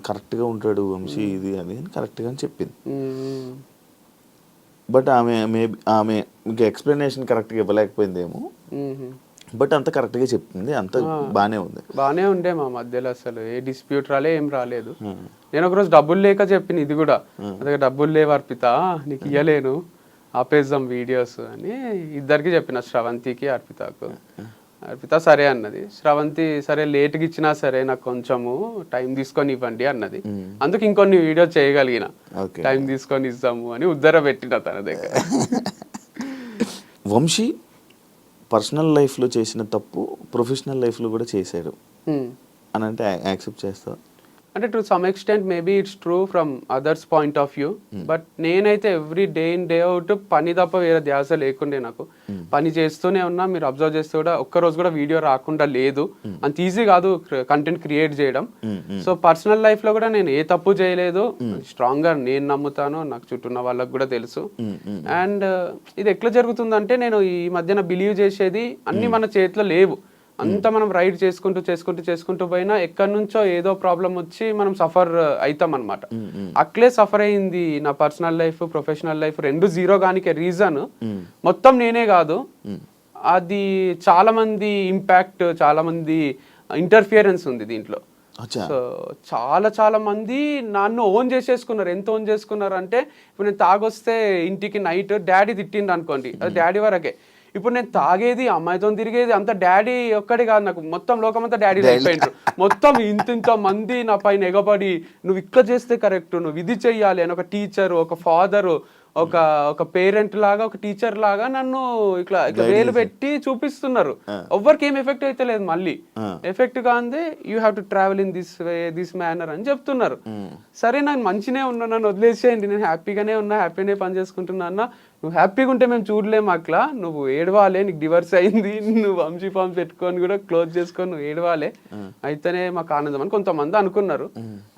కరెక్ట్గా ఉంటాడు వంశీ ఇది అది అని కరెక్ట్గా అని చెప్పింది. బట్ ఆమె ఇంకా ఎక్స్ప్లెనేషన్ కరెక్ట్గా ఇవ్వలేకపోయిందేమో, బట్ అంత కరెక్ట్గా చెప్పింది, అంత బాగానే ఉండే మా మధ్యలో అసలు ఏ డిస్ప్యూట్ ఏం రాలేదు. నేను ఒకరోజు డబ్బులు లేక చెప్పిన, ఇది కూడా అదే డబ్బులు లేవు అర్పిత నీకు ఇయ్యలేను, ఆపేద్దాం వీడియోస్ అని ఇద్దరికి చెప్పిన, శ్రవంతికి అర్పితకు. అర్పిత సరే అన్నది, శ్రవంతి సరే లేట్గా ఇచ్చినా సరే నాకు కొంచెము టైం తీసుకొని ఇవ్వండి అన్నది. అందుకు ఇంకొన్ని వీడియో చేయగలిగిన, టైం తీసుకొని ఇస్తాము అని ఉద్దర పెట్టిన తన దగ్గర. వంశీ పర్సనల్ లైఫ్లో చేసిన తప్పు ప్రొఫెషనల్ లైఫ్లో కూడా చేశాడు అని అంటే యాక్సెప్ట్ చేస్తావా? అంటే to some extent maybe it's true from others point of view, but నేనైతే every day in day out పని తప్ప వేరే ధ్యాస లేకుండే నాకు. పని చేస్తూనే ఉన్నా, మీరు అబ్జర్వ్ చేస్తే కూడా ఒక్కరోజు కూడా వీడియో రాకుండా లేదు. అంత ఈజీ కాదు కంటెంట్ క్రియేట్ చేయడం. సో పర్సనల్ లైఫ్ లో కూడా నేను ఏ తప్పు చేయలేదు, స్ట్రాంగ్ గా నేను నమ్ముతాను, నాకు చుట్టూ ఉన్న వాళ్ళకి కూడా తెలుసు. అండ్ ఇది ఎట్లా జరుగుతుందంటే, నేను ఈ మధ్యన బిలీవ్ చేసేది అన్ని మన చేతిలో లేవు. అంతా మనం రైడ్ చేసుకుంటూ పోయినా ఎక్కడి నుంచో ఏదో ప్రాబ్లం వచ్చి మనం సఫర్ అవుతాం అనమాట. అట్లే సఫర్ అయింది నా పర్సనల్ లైఫ్, ప్రొఫెషనల్ లైఫ్ రెండు జీరో గానికి రీజన్ మొత్తం నేనే కాదు, అది చాలా మంది ఇంపాక్ట్, చాలా మంది ఇంటర్ఫియరెన్స్ ఉంది దీంట్లో. సో చాలా మంది నన్ను ఓన్ చేసేసుకున్నారు. ఎంత ఓన్ చేసుకున్నారు అంటే, ఇప్పుడు నేను తాగొస్తే ఇంటికి నైట్ డాడీ తిట్టిండు అనుకోండి, అది డాడీ వరకే. ఇప్పుడు నేను తాగేది, అమ్మాయితో తిరిగేది అంత డాడీ ఒక్కడే కాదు, నాకు మొత్తం లోకమంతా డాడీ అయిపోయిండ్రు. మొత్తం ఇంత మంది నా పైన ఎగబడి, నువ్వు ఇక్కడ చేస్తే కరెక్ట్, నువ్వు ఇది చెయ్యాలి అని ఒక టీచర్, ఒక ఫాదర్, ఒక పేరెంట్ లాగా, ఒక టీచర్ లాగా నన్ను ఇట్లా వేలు పెట్టి చూపిస్తున్నారు. ఎవ్వరికి ఏం ఎఫెక్ట్ అయితే లేదు. మళ్ళీ ఎఫెక్ట్ కాందే you have to travel in this way, this manner అని చెప్తున్నారు. సరే నాకు మంచినే ఉన్నా, నన్ను వదిలేసేయండి, నేను హ్యాపీగానే ఉన్నా, హ్యాపీనే పని చేసుకుంటున్నా అన్న. నువ్వు హ్యాపీగా ఉంటే మేము చూడలేము అట్లా, నువ్వు ఏడవాలే, నీకు డివర్స్ అయింది, నువ్వు వంశీ ఫామ్ పెట్టుకొని కూడా క్లోజ్ చేసుకొని నువ్వు ఏడవాలే, అయితేనే మాకు ఆనందం అని కొంతమంది అనుకున్నారు.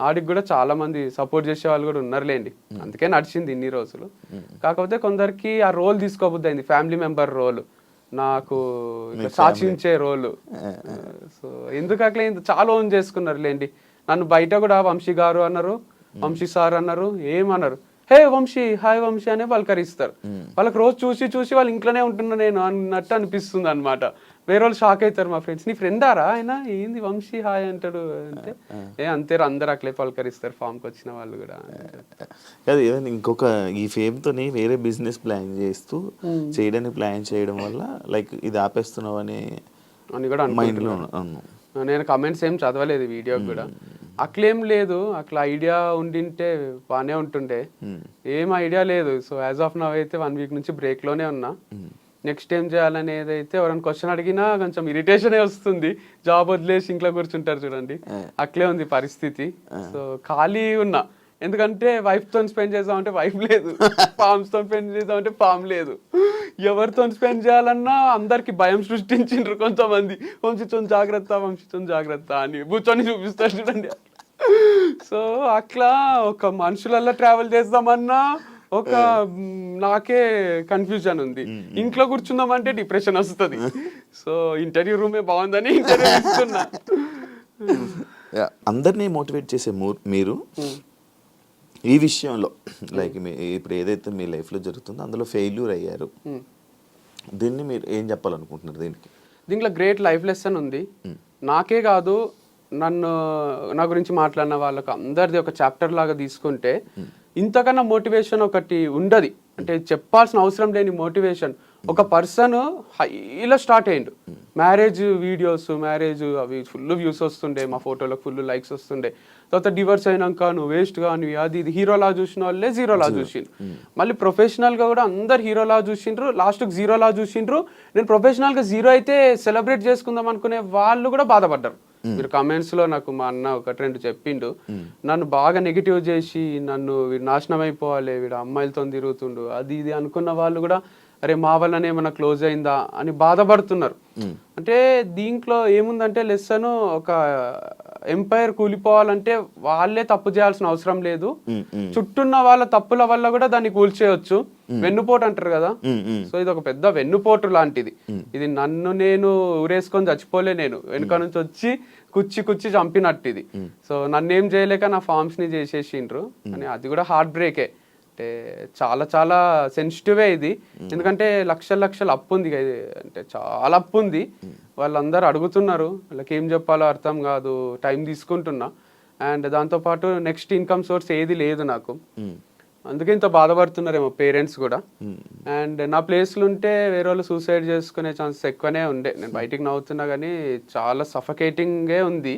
ఆడికి కూడా చాలా మంది సపోర్ట్ చేసే వాళ్ళు కూడా ఉన్నారులేండి, అందుకే నడిచింది ఇన్ని రోజులు. కాకపోతే కొందరికి ఆ రోల్ తీసుకోబుద్ది అయింది, ఫ్యామిలీ మెంబర్ రోల్, నాకు సాక్షించే రోలు. సో ఎందుకు అట్లా చాలా ఓన్ చేసుకున్నారు లేండి. నన్ను బయట కూడా వంశీ గారు అన్నారు, వంశీ సార్ అన్నారు, ఏమన్నారు, హే వంశీ, హాయ్ వంశీ అనే పలకరిస్తారు. వాళ్ళకి రోజు చూసి వాళ్ళు ఇంట్లోనే ఉంటున్నా నేను అన్నట్టు అనిపిస్తుంది అనమాట. వేరే వాళ్ళు షాక్ అవుతారు, మా ఫ్రెండ్స్, నీ ఫ్రెండారా ఆయన, ఏంది వంశీ హాయ్ అంటాడు అంటే, అంతే అందరు అట్లే పలకరిస్తారు ఫామ్కి వచ్చిన వాళ్ళు కూడా. కాదు, ఇంకొక ఈ ఫేమ్తోని వేరే బిజినెస్ ప్లాన్ చేస్తూ చేయడానికి ప్లాన్ చేయడం వల్ల లైక్ ఇది ఆపేస్తున్నావు అని కూడా మైండ్లో. నేను కమెంట్స్ ఏం చదవలేదు వీడియోకి కూడా, అట్లేం లేదు, అట్లా ఐడియా ఉండింటే బాగానే ఉంటుండే, ఏం ఐడియా లేదు. సో యాజ్ ఆఫ్ నవ్ అయితే 1 వీక్ నుంచి బ్రేక్లోనే ఉన్నా. నెక్స్ట్ ఏం చేయాలనేది అయితే ఎవరైనా క్వశ్చన్ అడిగినా కొంచెం ఇరిటేషనే వస్తుంది. జాబ్ వదిలేసి ఇంట్లో కూర్చుంటారు చూడండి, అట్లే ఉంది పరిస్థితి. సో ఖాళీ ఉన్నా, ఎందుకంటే వైఫ్తో స్పెండ్ చేద్దామంటే వైఫ్ లేదు, ఫామ్స్తో స్పెండ్ చేద్దామంటే ఫామ్ లేదు. ఎవరితో స్పెండ్ చేయాలన్నా అందరికి భయం సృష్టించిండ్రు కొంతమంది, వంశీతో జాగ్రత్త అని కూర్చొని చూపిస్తారు చూడండి. సో అట్లా ఒక మనుషులల్లో ట్రావెల్ చేద్దామన్నా ఒక నాకే కన్ఫ్యూజన్ ఉంది. ఇంట్లో కూర్చుందామంటే డిప్రెషన్ వస్తుంది. సో ఇంటర్వ్యూ రూమే బాగుందని ఇంటర్వ్యూ ఇస్తున్నా. అందరినీ మోటివేట్ చేసే మీరు ఈ విషయంలో లైక్ ఇప్పుడు ఏదైతే మీ లైఫ్లో జరుగుతుందో అందులో ఫెయిల్యూర్ అయ్యారు, దీన్ని మీరు ఏం చెప్పాలనుకుంటున్నారు? దీంట్లో గ్రేట్ లైఫ్ లెసన్ ఉంది. నాకే కాదు, నా గురించి మాట్లాడిన వాళ్ళకి అందరిది ఒక చాప్టర్ లాగా తీసుకుంటే ఇంతకన్నా మోటివేషన్ ఒకటి ఉండదు. అంటే చెప్పాల్సిన అవసరం లేని మోటివేషన్. ఒక పర్సన్ హైలో స్టార్ట్ అయ్యిండు, మ్యారేజ్ వీడియోస్, మ్యారేజ్ అవి ఫుల్ వ్యూస్ వస్తుండే, మా ఫోటోలకు ఫుల్ లైక్స్ వస్తుండే. తర్వాత డివర్స్ అయినాక నువ్వు వేస్ట్ గా అది ఇది హీరోలా చూసిన వాళ్ళే జీరోలా చూసిండ్రు. మళ్ళీ ప్రొఫెషనల్ గా కూడా అందరు హీరోలా చూసిండ్రు, లాస్ట్కి జీరోలా చూసిండ్రు. నేను ప్రొఫెషనల్ గా జీరో అయితే సెలబ్రేట్ చేసుకుందాం అనుకునే వాళ్ళు కూడా బాధపడ్డారు. మీరు కమెంట్స్ లో నాకు మా అన్న 1-2 చెప్పిండు, నన్ను బాగా నెగిటివ్ చేసి నన్ను వీడు నాశనం అయిపోవాలి, వీడు అమ్మాయిలతో తిరుగుతుండు అది ఇది అనుకున్న వాళ్ళు కూడా అరే మా వల్లనే ఏమన్నా క్లోజ్ అయిందా అని బాధపడుతున్నారు. అంటే దీంట్లో ఏముందంటే లెసన్, ఒక ఎంపైర్ కూలిపోవాలంటే వాళ్ళే తప్పు చేయాల్సిన అవసరం లేదు, చుట్టూన్న వాళ్ళ తప్పుల వల్ల కూడా దాన్ని కూల్చేయచ్చు. వెన్నుపోటు అంటారు కదా, సో ఇది ఒక పెద్ద వెన్నుపోటు లాంటిది. ఇది నన్ను నేను ఊరేసుకొని చచ్చిపోలే, నేను వెనుక నుంచి వచ్చి కుచ్చి చంపినట్టు ఇది. సో నన్ను ఏం చేయలేక నా ఫార్మ్స్ ని చేసేసిండ్రు అని, అది కూడా హార్ట్ బ్రేకే. అంటే చాలా సెన్సిటివే ఇది, ఎందుకంటే లక్షలు అప్పు ఉంది, అంటే చాలా అప్పు ఉంది. వాళ్ళందరూ అడుగుతున్నారు, వాళ్ళకి ఏం చెప్పాలో అర్థం కాదు, టైం తీసుకుంటున్నా. అండ్ దాంతోపాటు నెక్స్ట్ ఇన్కమ్ సోర్స్ ఏది లేదు నాకు, అందుకే ఇంత బాధపడుతున్నారేమో పేరెంట్స్ కూడా. అండ్ నా ప్లేస్లు ఉంటే వేరే వాళ్ళు సూసైడ్ చేసుకునే ఛాన్సెస్ ఎక్కువనే ఉండే. నేను బయటికి నవ్వుతున్నా కానీ చాలా సఫకేటింగే ఉంది.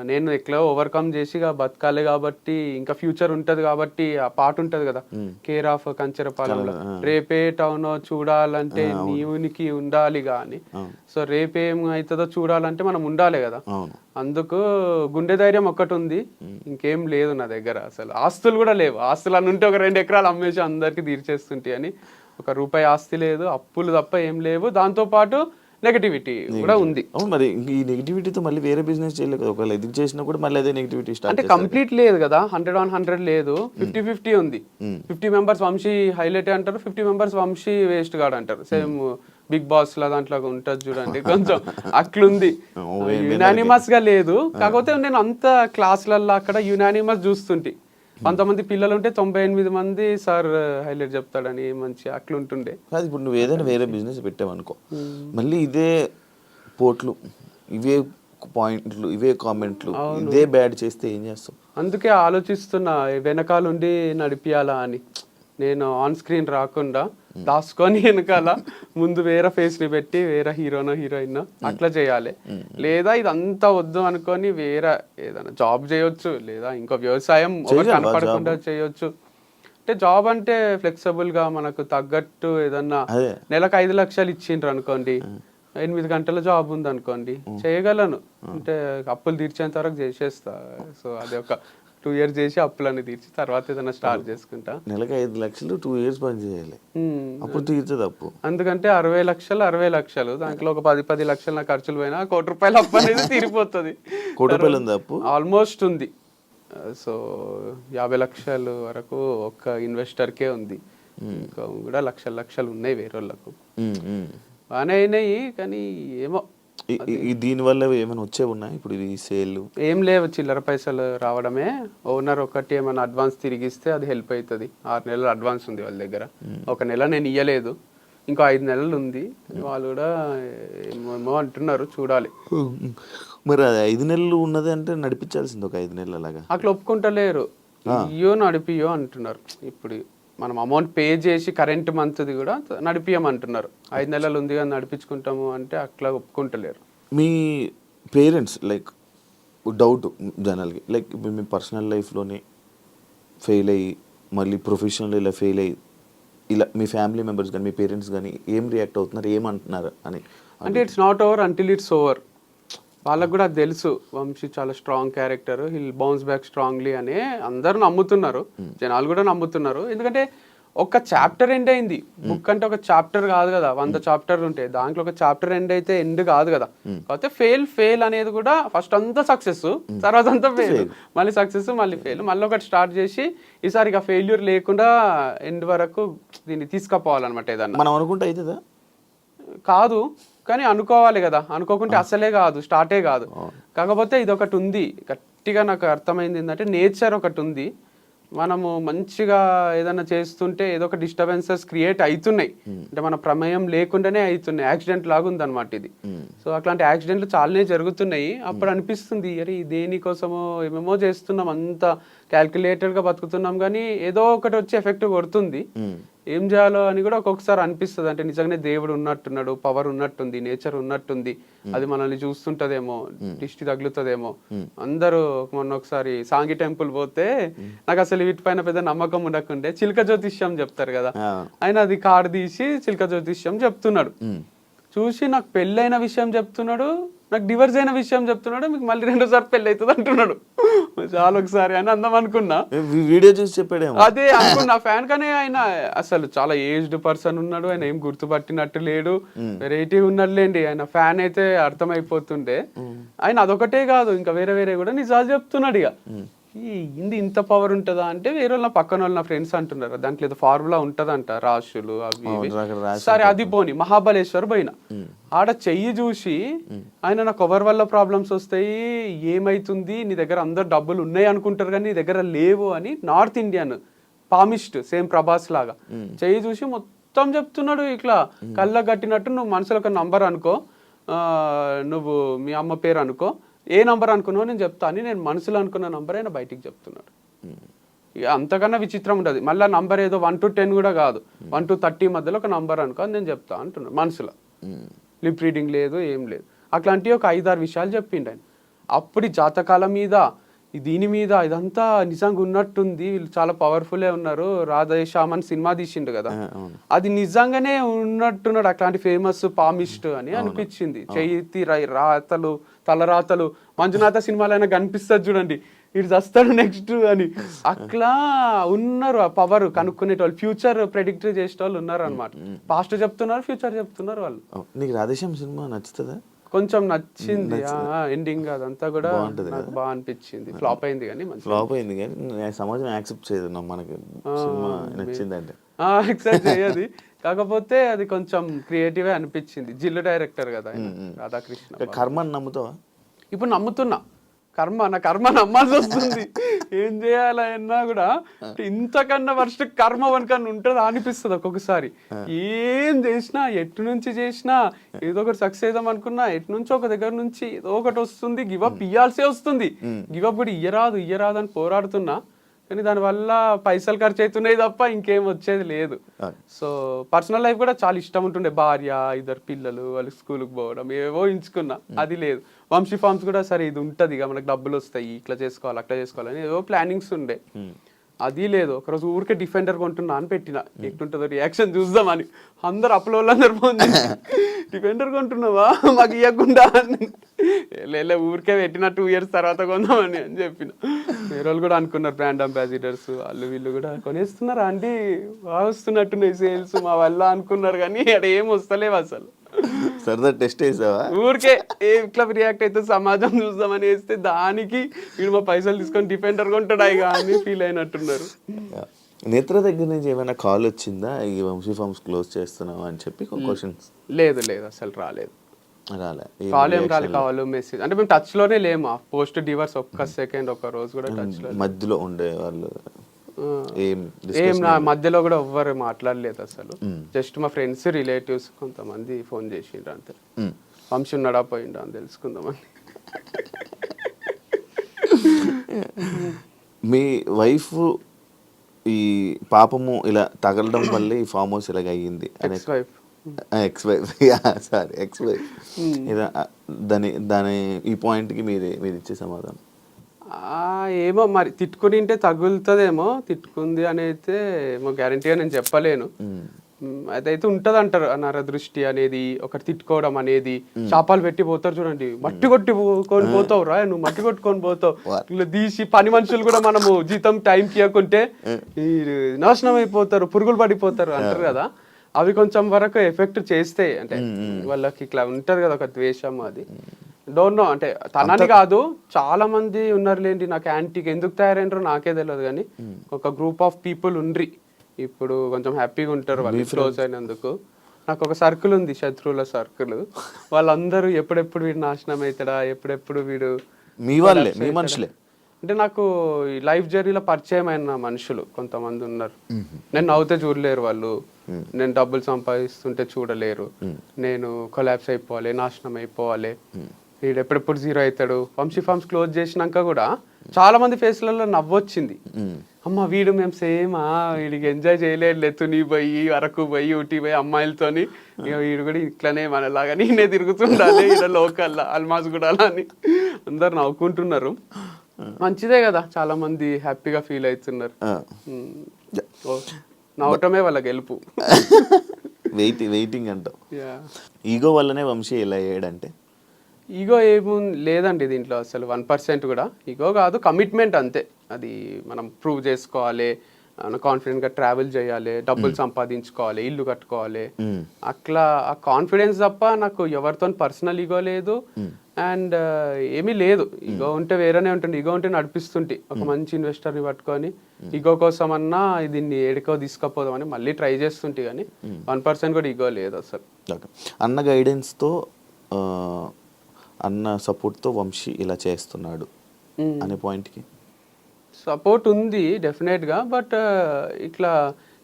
నేను ఎట్లా ఓవర్కమ్ చేసి ఇక బతకాలి కాబట్టి ఇంకా ఫ్యూచర్ ఉంటది కాబట్టి ఆ పాట ఉంటది కదా, కేర్ ఆఫ్ కంచెరపాలెంలో, రేపే టౌన్ చూడాలంటే నీవునికి ఉండాలి గాని, సో రేపేం అవుతుందో చూడాలంటే మనం ఉండాలి కదా. అందుకు గుండె ధైర్యం ఒక్కటి ఉంది, ఇంకేం లేదు నా దగ్గర. అసలు ఆస్తులు కూడా లేవు. ఆస్తులు అని ఉంటే ఒక 2 ఎకరాలు అమ్మేసి అందరికి తీర్చేస్తుంటాయి అని, ₹1 ఆస్తి లేదు, అప్పులు తప్ప ఏం లేవు. దాంతో పాటు నెగటివిటీ కూడా ఉంది. అవును, మరి ఈ నెగిటివిటీతో మళ్ళీ వేరే బిజినెస్ చేయలేదు కదా. ఒకవేళ ఇది చేసినా కూడా మళ్ళీ అదే నెగిటివిటీ స్టార్ట్ అంటే కంప్లీట్ లేదు కదా, 100 లేదు, 50-50 ఉంది. 50 మెంబర్స్ వంశీ హైలైట్ అంటారు, 50 మెంబర్స్ వంశీ వేస్ట్ గాడు అంటారు. సేమ్ బిగ్ బాస్ లా దాంట్లో ఉంటది చూడండి, కొంచెం అట్లుంది. యునానిమస్ గా లేదు. కాకపోతే నేను అంత క్లాసులలో అక్కడ యునానిమస్ చూస్తుంటే, 100 మంది పిల్లలు ఉంటే 98 మంది సార్ హైలైట్ చెప్తాడని మంచి అట్లుంటుండే. కాదు, ఇప్పుడు నువ్వు ఏదైనా వేరే బిజినెస్ పెట్టావనుకో, మళ్ళీ ఇదే పోట్లు, ఇవే పాయింట్లు, ఇవే కామెంట్లు, ఇదే బ్యాడ్ చేస్తే ఏం చేస్తావు? అందుకే ఆలోచిస్తున్నా వెనకాలండి నడిపియాలా అని. నేను ఆన్ స్క్రీన్ రాకుండా దాచుకొని వెనకాల ముందు వేరే ఫేస్ ని పెట్టి వేరే హీరోనో హీరోయిన్ అట్లా చేయాలి. లేదా ఇదంతా వద్దు అనుకొని వేరే ఏదైనా జాబ్ చేయొచ్చు, లేదా ఇంకో వ్యవసాయం కనపడకుండా చేయొచ్చు. అంటే జాబ్ అంటే ఫ్లెక్సిబుల్ గా మనకు తగ్గట్టు ఏదన్నా నెలకు 5 లక్షలు ఇచ్చిండ్రు అనుకోండి, 8 గంటల జాబ్ ఉంది అనుకోండి, చేయగలను. అంటే అప్పులు తీర్చేంత వరకు చేసేస్తా. సో అది ఒక 2 years చేసి అప్పులన్నీ తీర్చి తర్వాత ఏదైనా స్టార్ట్ చేసుకుంటా. నెలకు 5 లక్షలు 2 years పని చేయాలి, అప్పుడు తీర్చదు అప్పు. అందుకంటే 60 లక్షలు దాంట్లో ఒక 10 లక్షలు నా ఖర్చులు పోయినా ₹1 అప్పు అనేది తీరిపోతుంది. ₹1 ఉంది అప్పు, ఆల్మోస్ట్ ఉంది. సో 50 లక్షలు వరకు ఒక్క ఇన్వెస్టర్కే ఉంది. ఇంకా కూడా లక్షలు ఉన్నాయి వేరే వాళ్ళకు. బాగానే అయినాయి కానీ ఏమో దీనివల్ల ఏమైనా వచ్చే ఉన్నాయి ఇప్పుడు ఈ సేల్? ఏం లేవు, చిల్లర పైసలు రావడమే. ఓనర్ ఒకటి ఏమైనా అడ్వాన్స్ తిరిగిస్తే అది హెల్ప్ అవుతుంది. 6 నెలలు అడ్వాన్స్ ఉంది వాళ్ళ దగ్గర. 1 నెల నేను ఇయ్యలేదు, ఇంకో 5 నెలలు ఉంది. వాళ్ళు కూడా ఏమో అంటున్నారు, చూడాలి. మరి 5 నెలలు ఉన్నది అంటే నడిపించాల్సింది ఒక 5 నెలలు అలాగా. అట్లా ఒప్పుకుంటలేరు, ఇయ్యో నడిపియో అంటున్నారు. ఇప్పుడు మనం అమౌంట్ పే చేసి కరెంట్ మంత్ది కూడా నడిపియమంటున్నారు. 5 నెలలు ఉంది కానీ నడిపించుకుంటాము అంటే అట్లా ఒప్పుకుంటలేరు. మీ పేరెంట్స్ లైక్ డౌట్ జనరల్గా, లైక్ ఇప్పుడు మీ పర్సనల్ లైఫ్లోనే ఫెయిల్ అయ్యి మళ్ళీ ప్రొఫెషనల్ ఇలా ఫెయిల్ అయ్యి ఇలా మీ ఫ్యామిలీ మెంబర్స్ కానీ మీ పేరెంట్స్ కానీ ఏం రియాక్ట్ అవుతున్నారు, ఏమంటున్నారు అని? అంటే it's not over until it's over. వాళ్ళకు కూడా తెలుసు వంశీ చాలా strong character, hill bounce back strongly అని అందరూ నమ్ముతున్నారు, జనాలు కూడా నమ్ముతున్నారు. ఎందుకంటే ఒక చాప్టర్ ఎండ్ అయింది. బుక్ అంటే ఒక చాప్టర్ కాదు కదా, 100 చాప్టర్లు ఉంటాయి. దాంట్లో ఒక చాప్టర్ ఎండ్ అయితే ఎండ్ కాదు కదా. కాకపోతే ఫెయిల్ అనేది కూడా ఫస్ట్ అంతా సక్సెస్, తర్వాత అంతా ఫెయిల్, మళ్ళీ సక్సెస్, మళ్ళీ ఫెయిల్, మళ్ళీ ఒకటి స్టార్ట్ చేసి ఈసారి ఇక ఫెయిల్యూర్ లేకుండా ఎండ్ వరకు దీన్ని తీసుకుపోవాలన్నమాట. ఏదన్నా మనం అనుకుంటే అవుతుందా? కాదు, కానీ అనుకోవాలి కదా. అనుకోకుంటే అసలే కాదు, స్టార్టే కాదు. కాకపోతే ఇది ఒకటి ఉంది గట్టిగా నాకు అర్థమైంది ఏంటంటే, నేచర్ ఒకటి ఉంది. మనము మంచిగా ఏదైనా చేస్తుంటే ఏదో ఒక డిస్టర్బెన్సెస్ క్రియేట్ అవుతున్నాయి, అంటే మన ప్రమేయం లేకుండానే అవుతున్నాయి. యాక్సిడెంట్ లాగా ఉంది అనమాట ఇది. సో అట్లాంటి యాక్సిడెంట్లు చాలానే జరుగుతున్నాయి. అప్పుడు అనిపిస్తుంది, అరే దేనికోసమో ఏమేమో చేస్తున్నాం, అంత క్యాల్కులేటెడ్గా బతుకుతున్నాం, కానీ ఏదో ఒకటి వచ్చి ఎఫెక్ట్ కొడుతుంది. ఏం చేయాలో అని కూడా ఒక్కొక్కసారి అనిపిస్తుంది. అంటే నిజంగానే దేవుడు ఉన్నట్టున్నాడు, పవర్ ఉన్నట్టుంది, నేచర్ ఉన్నట్టుంది, అది మనల్ని చూస్తుంటదేమో, దిష్టి తగులుతుందేమో. అందరూ మొన్న ఒకసారి సాంగి టెంపుల్ పోతే నాకు అసలు వీటిపైన పెద్ద నమ్మకం ఉండకుండే, చిలక జ్యోతిష్యం చెప్తారు కదా, ఆయన అది కార్డు తీసి చిలక జ్యోతిష్యం చెప్తున్నాడు. చూసి నాకు పెళ్ళైన విషయం చెప్తున్నాడు, నాకు డివర్స్ అయిన విషయం చెప్తున్నాడు, మీకు మళ్ళీ 2సారి పెళ్ళి అవుతుంది అంటున్నాడు. చాలా ఒకసారి అని అందం అనుకున్నా, వీడియో చూసి చెప్పాడు, అదే అనుకున్నా ఫ్యాన్. కానీ ఆయన అసలు చాలా ఏజ్డ్ పర్సన్ ఉన్నాడు, ఆయన ఏం గుర్తుపట్టినట్టు లేడు, వెరైటీ ఉన్నట్లేండి. ఆయన ఫ్యాన్ అయితే అర్థమైపోతుండే. ఆయన అదొకటే కాదు, ఇంకా వేరే వేరే కూడా నిజాలు చెప్తున్నాడు. ఇక ఇంది ఇంత పవర్ ఉంటుందా అంటే, వేరే వాళ్ళు నా పక్కన వాళ్ళు నా ఫ్రెండ్స్ అంటున్నారు దాంట్లో ఏదో ఫార్ములా ఉంటదంట, రాశులు అవి ఇవి. సరే అది పోని, మహాబలేశ్వర్ పోయినా, ఆడ చెయ్యి చూసి ఆయన నాకు ఎవరి వల్ల ప్రాబ్లమ్స్ వస్తాయి, ఏమైతుంది, నీ దగ్గర అందరు డబ్బులు ఉన్నాయి అనుకుంటారు కానీ నీ దగ్గర లేవు అని, north Indian palmist, same Prabhas లాగా చెయ్యి చూసి మొత్తం చెప్తున్నాడు. ఇట్లా కళ్ళ కట్టినట్టు, నువ్వు మనసులో ఒక నంబర్ అనుకో, నువ్వు మీ అమ్మ పేరు అనుకో, ఏ నంబర్ అనుకున్నావు నేను చెప్తా అని, నేను మనసులో అనుకున్న నంబర్ అయినా బయటికి చెప్తున్నాడు. ఇక అంతకన్నా విచిత్రం ఉంటుంది. మళ్ళీ నంబర్ ఏదో 1 to 10 కూడా కాదు, 1 to 30 మధ్యలో ఒక నంబర్ అనుకో నేను చెప్తా అంటున్నాడు మనసులో. లిప్ రీడింగ్ లేదు, ఏం లేదు. అట్లాంటివి ఒక 5-6 విషయాలు చెప్పిండు ఆయన. అప్పుడు ఈ జాతకాల మీద దీని మీద ఇదంతా నిజంగా ఉన్నట్టుంది, వీళ్ళు చాలా పవర్ఫుల్లే ఉన్నారు. రాధేశ్యామ్ అని సినిమా తీసిండు కదా, అది నిజంగానే ఉన్నట్టున్నాడు అట్లాంటి ఫేమస్ పామిస్ట్ అని అనిపించింది. చేతి రాతలు తలరాతలు మంజునాథ సినిమాలో అయినా కనిపిస్తుంది చూడండి, ఇటు వస్తాడు నెక్స్ట్ అని. అట్లా ఉన్నారు ఆ పవర్ కనుక్కునేటోళ్ళు, ఫ్యూచర్ ప్రెడిక్ట్ చేసేటోళ్ళు ఉన్నారు అనమాట. పాస్ట్ చెప్తున్నారు, ఫ్యూచర్ చెప్తున్నారు వాళ్ళు. నీకు రాధేశ్యామ్ సినిమా నచ్చుతుందా? కొంచెం నచ్చింది, ఎండింగ్ అదంతా కూడా నాకు బాగా అనిపించింది. ఫ్లాప్ అయింది కానీ ఫ్లాప్ అయింది కానీ సమాజం యాక్సెప్ట్ చేయదు మనకి సినిమా నచ్చిందంటే. యాక్సెప్ట్ చేయదు, కాకపోతే అది కొంచెం క్రియేటివ్ అనిపించింది. జిల్లు డైరెక్టర్ కదా ఆయన, రాధాకృష్ణ. కర్మని నమ్ముతావా? ఇప్పుడు నమ్ముతున్నా, నా కర్మ నమ్మాల్సి వస్తుంది. ఏం చేయాలన్నా కూడా ఇంతకన్నా వర్స్ట్ కర్మ వనకన్నా ఉంటుందా అనిపిస్తుంది ఒక్కొక్కసారి. ఏం చేసినా ఎటు నుంచి చేసినా ఏదో ఒకటి సక్సెస్ అవుదాం అనుకున్నా ఎటు నుంచి ఒక దగ్గర నుంచి ఏదో ఒకటి వస్తుంది, గివప్ ఇయ్యాల్సే వస్తుంది. గివప్ కూడా ఇయ్యరాదు అని పోరాడుతున్నా, కానీ దానివల్ల పైసలు ఖర్చు అవుతున్నాయి తప్ప ఇంకేం వచ్చేది లేదు. సో పర్సనల్ లైఫ్ కూడా చాలా ఇష్టం ఉంటుండే, భార్య, 2 పిల్లలు, వాళ్ళు స్కూల్కి పోవడం, ఏవో ఎంచుకున్నా, అది లేదు. వంశీ ఫార్మ్స్ కూడా సరే ఇది ఉంటుంది ఇక మనకు డబ్బులు వస్తాయి, ఇట్లా చేసుకోవాలి అట్లా చేసుకోవాలని ఏవో ప్లానింగ్స్ ఉండే, అది లేదు. ఒకరోజు ఊరికే డిఫెండర్ కొంటున్నా అని పెట్టిన, ఎట్లుంటుందో రియాక్షన్ చూద్దామని. అందరు అప్లోళ్ళందరూ ఫోన్ చేసి డిఫెండర్ కొంటున్నావా మాకు ఇవ్వకుండా అని. లే ఊరికే పెట్టిన 2 years తర్వాత కొందామని అని చెప్పిన. వేరే వాళ్ళు కూడా అనుకున్నారు, బ్రాండ్ అంబాసిడర్స్ వాళ్ళు వీళ్ళు కూడా కొనేస్తున్నారా అండి, బాగా వస్తున్నట్టున్నాయి సేల్స్ మా వల్ల అనుకున్నారు, కానీ అక్కడ ఏం వస్తలేవు అసలు. సరదా టెస్ట్ వేసావా? ఊరికే ఇట్లా రియాక్ట్ అయితే సమాజం చూద్దామని వేస్తే దానికి వీడు మా పైసలు తీసుకొని డిఫెండర్ కొంటాడా అని ఫీల్ అయినట్టున్నారు. నేత్ర దగ్గర నుంచి ఏమైనా కాల్ వచ్చిందా ఈ వంశీ ఫార్మ్స్ క్లోజ్ చేస్తున్నావా అని చెప్పి క్వశ్చన్స్? లేదు అసలు రాలేదు, కాల్ ఏం కావాలి మెసేజ్ అంటే మేము టచ్ లోనే లేము. పోస్ట్ డివర్స్ ఒక్క సెకండ్ ఒక్క రోజు కూడా టచ్ లో మధ్యలో ఉండే వాళ్ళు ఏం నా మధ్యలో కూడా ఎవ్వరు మాట్లాడలేదు అసలు. జస్ట్ మా ఫ్రెండ్స్ రిలేటివ్స్ కొంతమంది ఫోన్ చేసిండ్రు అంతే, వంశీ ఉన్నాడా పోయిండా అని తెలుసుకుందామని. మీ వైఫ్ ఈ పాపము ఇలా తగలడం వల్ల ఈ ఫామ్ హౌస్ ఇలాగ అయ్యింది ఎక్స్ వైఫ్ దాని ఈ పాయింట్కి మీరు ఇచ్చే సమాధానం? ఏమో మరి తిట్టుకునింటే తగులుతుందేమో, తిట్టుకుంది అని అయితే ఏమో గ్యారంటీగా నేను చెప్పలేను. అదైతే ఉంటది అంటారు నరదృష్టి అనేది, ఒకటి తిట్టుకోవడం అనేది. శాపాలు పెట్టి పోతారు చూడండి, మట్టి కొట్టుకొని పోతావు రా నువ్వు, మట్టి కొట్టుకొని పోతావు ఇలా తీసి. పని మనుషులు కూడా మనము జీతం టైంకి ఇవ్వకుంటే నాశనం అయిపోతారు, పురుగులు పడిపోతారు అంటారు కదా. అవి కొంచెం వరకు ఎఫెక్ట్ చేస్తాయి, అంటే వాళ్ళకి ఇట్లా ఉంటది కదా ఒక ద్వేషం. అది డోంట్ నో, అంటే తనని కాదు చాలా మంది ఉన్నారులేండి నాకు యాంటీకి ఎందుకు తయారైనరో నాకే తెలియదు, కానీ ఒక గ్రూప్ ఆఫ్ పీపుల్ ఉండ్రి ఇప్పుడు కొంచెం హ్యాపీగా ఉంటారు వాళ్ళు క్లోజ్ అయినందుకు. నాకు ఒక సర్కిల్ ఉంది, శత్రువుల సర్కిల్. వాళ్ళందరూ ఎప్పుడెప్పుడు వీడు నాశనం అవుతాడా, ఎప్పుడెప్పుడు వీడు మీ వాళ్ళే మీ మనుషులే. అంటే నాకు ఈ లైఫ్ జర్నీలో పరిచయం అయిన మనుషులు కొంతమంది ఉన్నారు. నేను నవ్వుతే చూడలేరు వాళ్ళు, నేను డబ్బులు సంపాదిస్తుంటే చూడలేరు, నేను కొలాప్స్ అయిపోవాలి, నాశనం అయిపోవాలి, వీడు ఎప్పుడెప్పుడు జీరో అవుతాడు. వంశీ ఫార్మ్స్ క్లోజ్ చేసినాక కూడా చాలా మంది ఫేస్లలో నవ్వొచ్చింది. అమ్మ వీడు మేము సేమ్, వీడికి ఎంజాయ్ చేయలేదు, తుని పోయి అరకు పోయి ఊటీ పోయి అమ్మాయిలతోని, ఇక వీడు కూడా ఇట్లనే మనలాగా నేనే తిరుగుతుండాలి ఇక్కడ లోకల్లా అల్మాజ్ కూడా అని అందరు నవ్వుకుంటున్నారు. మంచిదే కదా, చాలా మంది హ్యాపీగా ఫీల్ అవుతున్నారు. నవ్వటమే వాళ్ళ గెలుపు. వెయిటింగ్ అంటావు. ఈగో వల్లనే వంశీ ఎలా అయ్యాడంటే? ఈగో ఏమో లేదండి దీంట్లో అసలు 1% కూడా. ఈగో కాదు, కమిట్మెంట్ అంతే. అది మనం ప్రూవ్ చేసుకోవాలి, కాన్ఫిడెంట్గా ట్రావెల్ చేయాలి, డబ్బులు సంపాదించుకోవాలి, ఇల్లు కట్టుకోవాలి, అట్లా ఆ కాన్ఫిడెన్స్ తప్ప నాకు ఎవరితో పర్సనల్ ఈగో లేదు. అండ్ ఏమీ లేదు. ఈగో ఉంటే వేరేనే ఉంటుంది, ఈగో ఉంటే నడిపిస్తుంటే ఒక మంచి ఇన్వెస్టర్ని పట్టుకొని ఈగో కోసం అన్నా దీన్ని ఏడుకో తీసుకపోదామని మళ్ళీ ట్రై చేస్తుంటే, కానీ 1% కూడా ఈగో లేదు అసలు. అన్న గైడెన్స్తో అన్న సపోర్ట్తో వంశీ ఇలా చేస్తున్నాడు అనే పాయింట్కి సపోర్ట్ ఉంది డెఫినెట్గా. బట్ ఇట్లా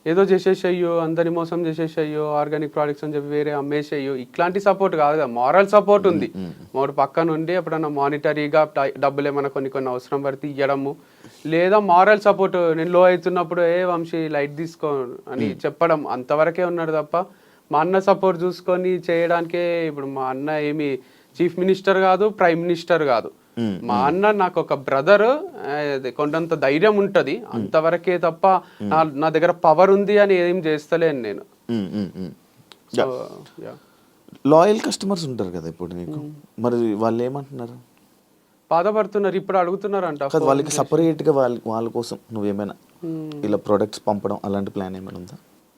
ఏదో చేసేసయ్యో, అందరి మోసం చేసేసయ్యో, ఆర్గానిక్ ప్రోడక్ట్స్ అని చెప్పి వేరే అమ్మేసేయో, ఇట్లాంటి సపోర్ట్ కాదు కదా, మారల్ సపోర్ట్ ఉంది. మూడు పక్కన ఉండి ఎప్పుడన్నా మానిటరీగా డబ్బులు ఏమైనా కొన్ని అవసరం పడితే ఇవ్వడము, లేదా మారల్ సపోర్ట్ నేను లో అవుతున్నప్పుడు వంశీ లైట్ తీసుకో అని చెప్పడం, అంతవరకే ఉన్నాడు తప్ప మా అన్న సపోర్ట్ చూసుకొని చేయడానికే. ఇప్పుడు మా అన్న ఏమి చీఫ్ మినిస్టర్ కాదు, ప్రైమ్ మినిస్టర్ కాదు, మా అన్న నాకు ఒక బ్రదర్, కొండంత ధైర్యం ఉంటది, అంతవరకే తప్ప నా దగ్గర పవర్ ఉంది అని ఏం చేస్తలేను నేను. లాయల్ కస్టమర్స్ ఉంటారు కదా ఇప్పుడు నీకు, మరి వాళ్ళు ఏమంటున్నారు? బాధపడుతున్నారు, ఇప్పుడు అడుగుతున్నారు అంట. వాళ్ళకి సపరేట్ గా వాళ్ళ కోసం నువ్వేమైనా ఇలా ప్రొడక్ట్స్ పంపడం అలాంటి ప్లాన్ ఏమైనా ఉందా?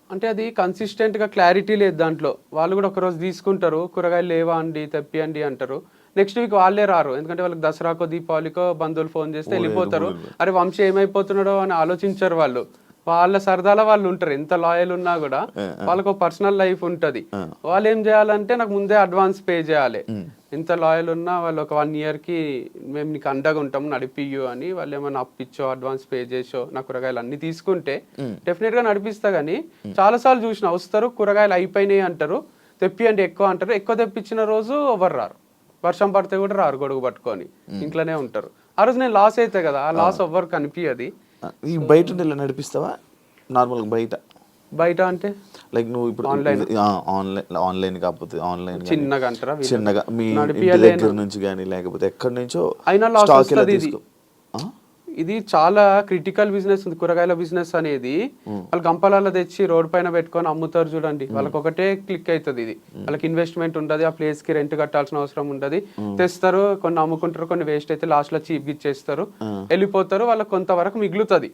అంటే అది కన్సిస్టెంట్ గా క్లారిటీ లేదు దాంట్లో. వాళ్ళు కూడా ఒకరోజు తీసుకుంటారు, కూరగాయలు లేవా అండి తెప్పియండి అంటారు, నెక్స్ట్ వీక్ వాళ్ళే రారు. ఎందుకంటే వాళ్ళకి దసరాకో దీపావళికో బంధువులు ఫోన్ చేస్తే వెళ్ళిపోతారు. అరే వంశీ ఏమైపోతున్నాడో అని ఆలోచించారు వాళ్ళు. వాళ్ళ సరదాలో వాళ్ళు ఉంటారు, ఎంత లాయల్ ఉన్నా కూడా వాళ్ళకు పర్సనల్ లైఫ్ ఉంటది. వాళ్ళు ఏం చేయాలంటే నాకు ముందే అడ్వాన్స్ పే చేయాలి. ఎంత లాయల్ ఉన్నా వాళ్ళు ఒక 1 year కి మేము నీకు అండగా ఉంటాము నడిపియ్యు అని వాళ్ళు ఏమైనా అప్పిచ్చో అడ్వాన్స్ పే చేసో నా కూరగాయలు అన్ని తీసుకుంటే డెఫినెట్ గా నడిపిస్తా. కానీ చాలా సార్లు చూసిన వస్తారు, కూరగాయలు అయిపోయినాయి అంటారు, తెప్పియండి ఎక్కువ అంటారు, ఎక్కువ తెప్పించిన రోజు ఎవరు రారు, వర్షం పడితే కూడా రారు, గొడుగు పట్టుకొని ఇంట్లోనే ఉంటారు. ఆ రోజు నేను లాస్ అయితే కదా, ఆ లాస్ ఎవ్వరు కనిపించది. బయట ఇలా నడిపిస్తావా నార్మల్గా? బయట అంటే లైక్ నువ్వు ఇప్పుడు ఆన్లైన్ కాకపోతే ఆన్లైన్ చిన్నగా అంటారా, చిన్నగా మీ ఇంటి దగ్గర నుంచి కానీ లేకపోతే ఎక్కడి నుంచో అయినా లాస్ వస్తుంది. ఇది చాలా క్రిటికల్ బిజినెస్ ఉంది కూరగాయల బిజినెస్ అనేది. వాళ్ళు గంపలలో తెచ్చి రోడ్ పైన పెట్టుకొని అమ్ముతారు చూడండి, వాళ్ళకి ఒకటే క్లిక్ అవుతుంది. ఇది వాళ్ళకి ఇన్వెస్ట్మెంట్ ఉండదు, ఆ ప్లేస్ కి రెంట్ కట్టాల్సిన అవసరం ఉండదు. తెస్తారు, కొన్ని అమ్ముకుంటారు, కొన్ని వేస్ట్ అయితే లాస్ట్ లో చీప్ ఇచ్చేస్తారు, వెళ్ళిపోతారు, వాళ్ళకి కొంతవరకు మిగులుతుంది.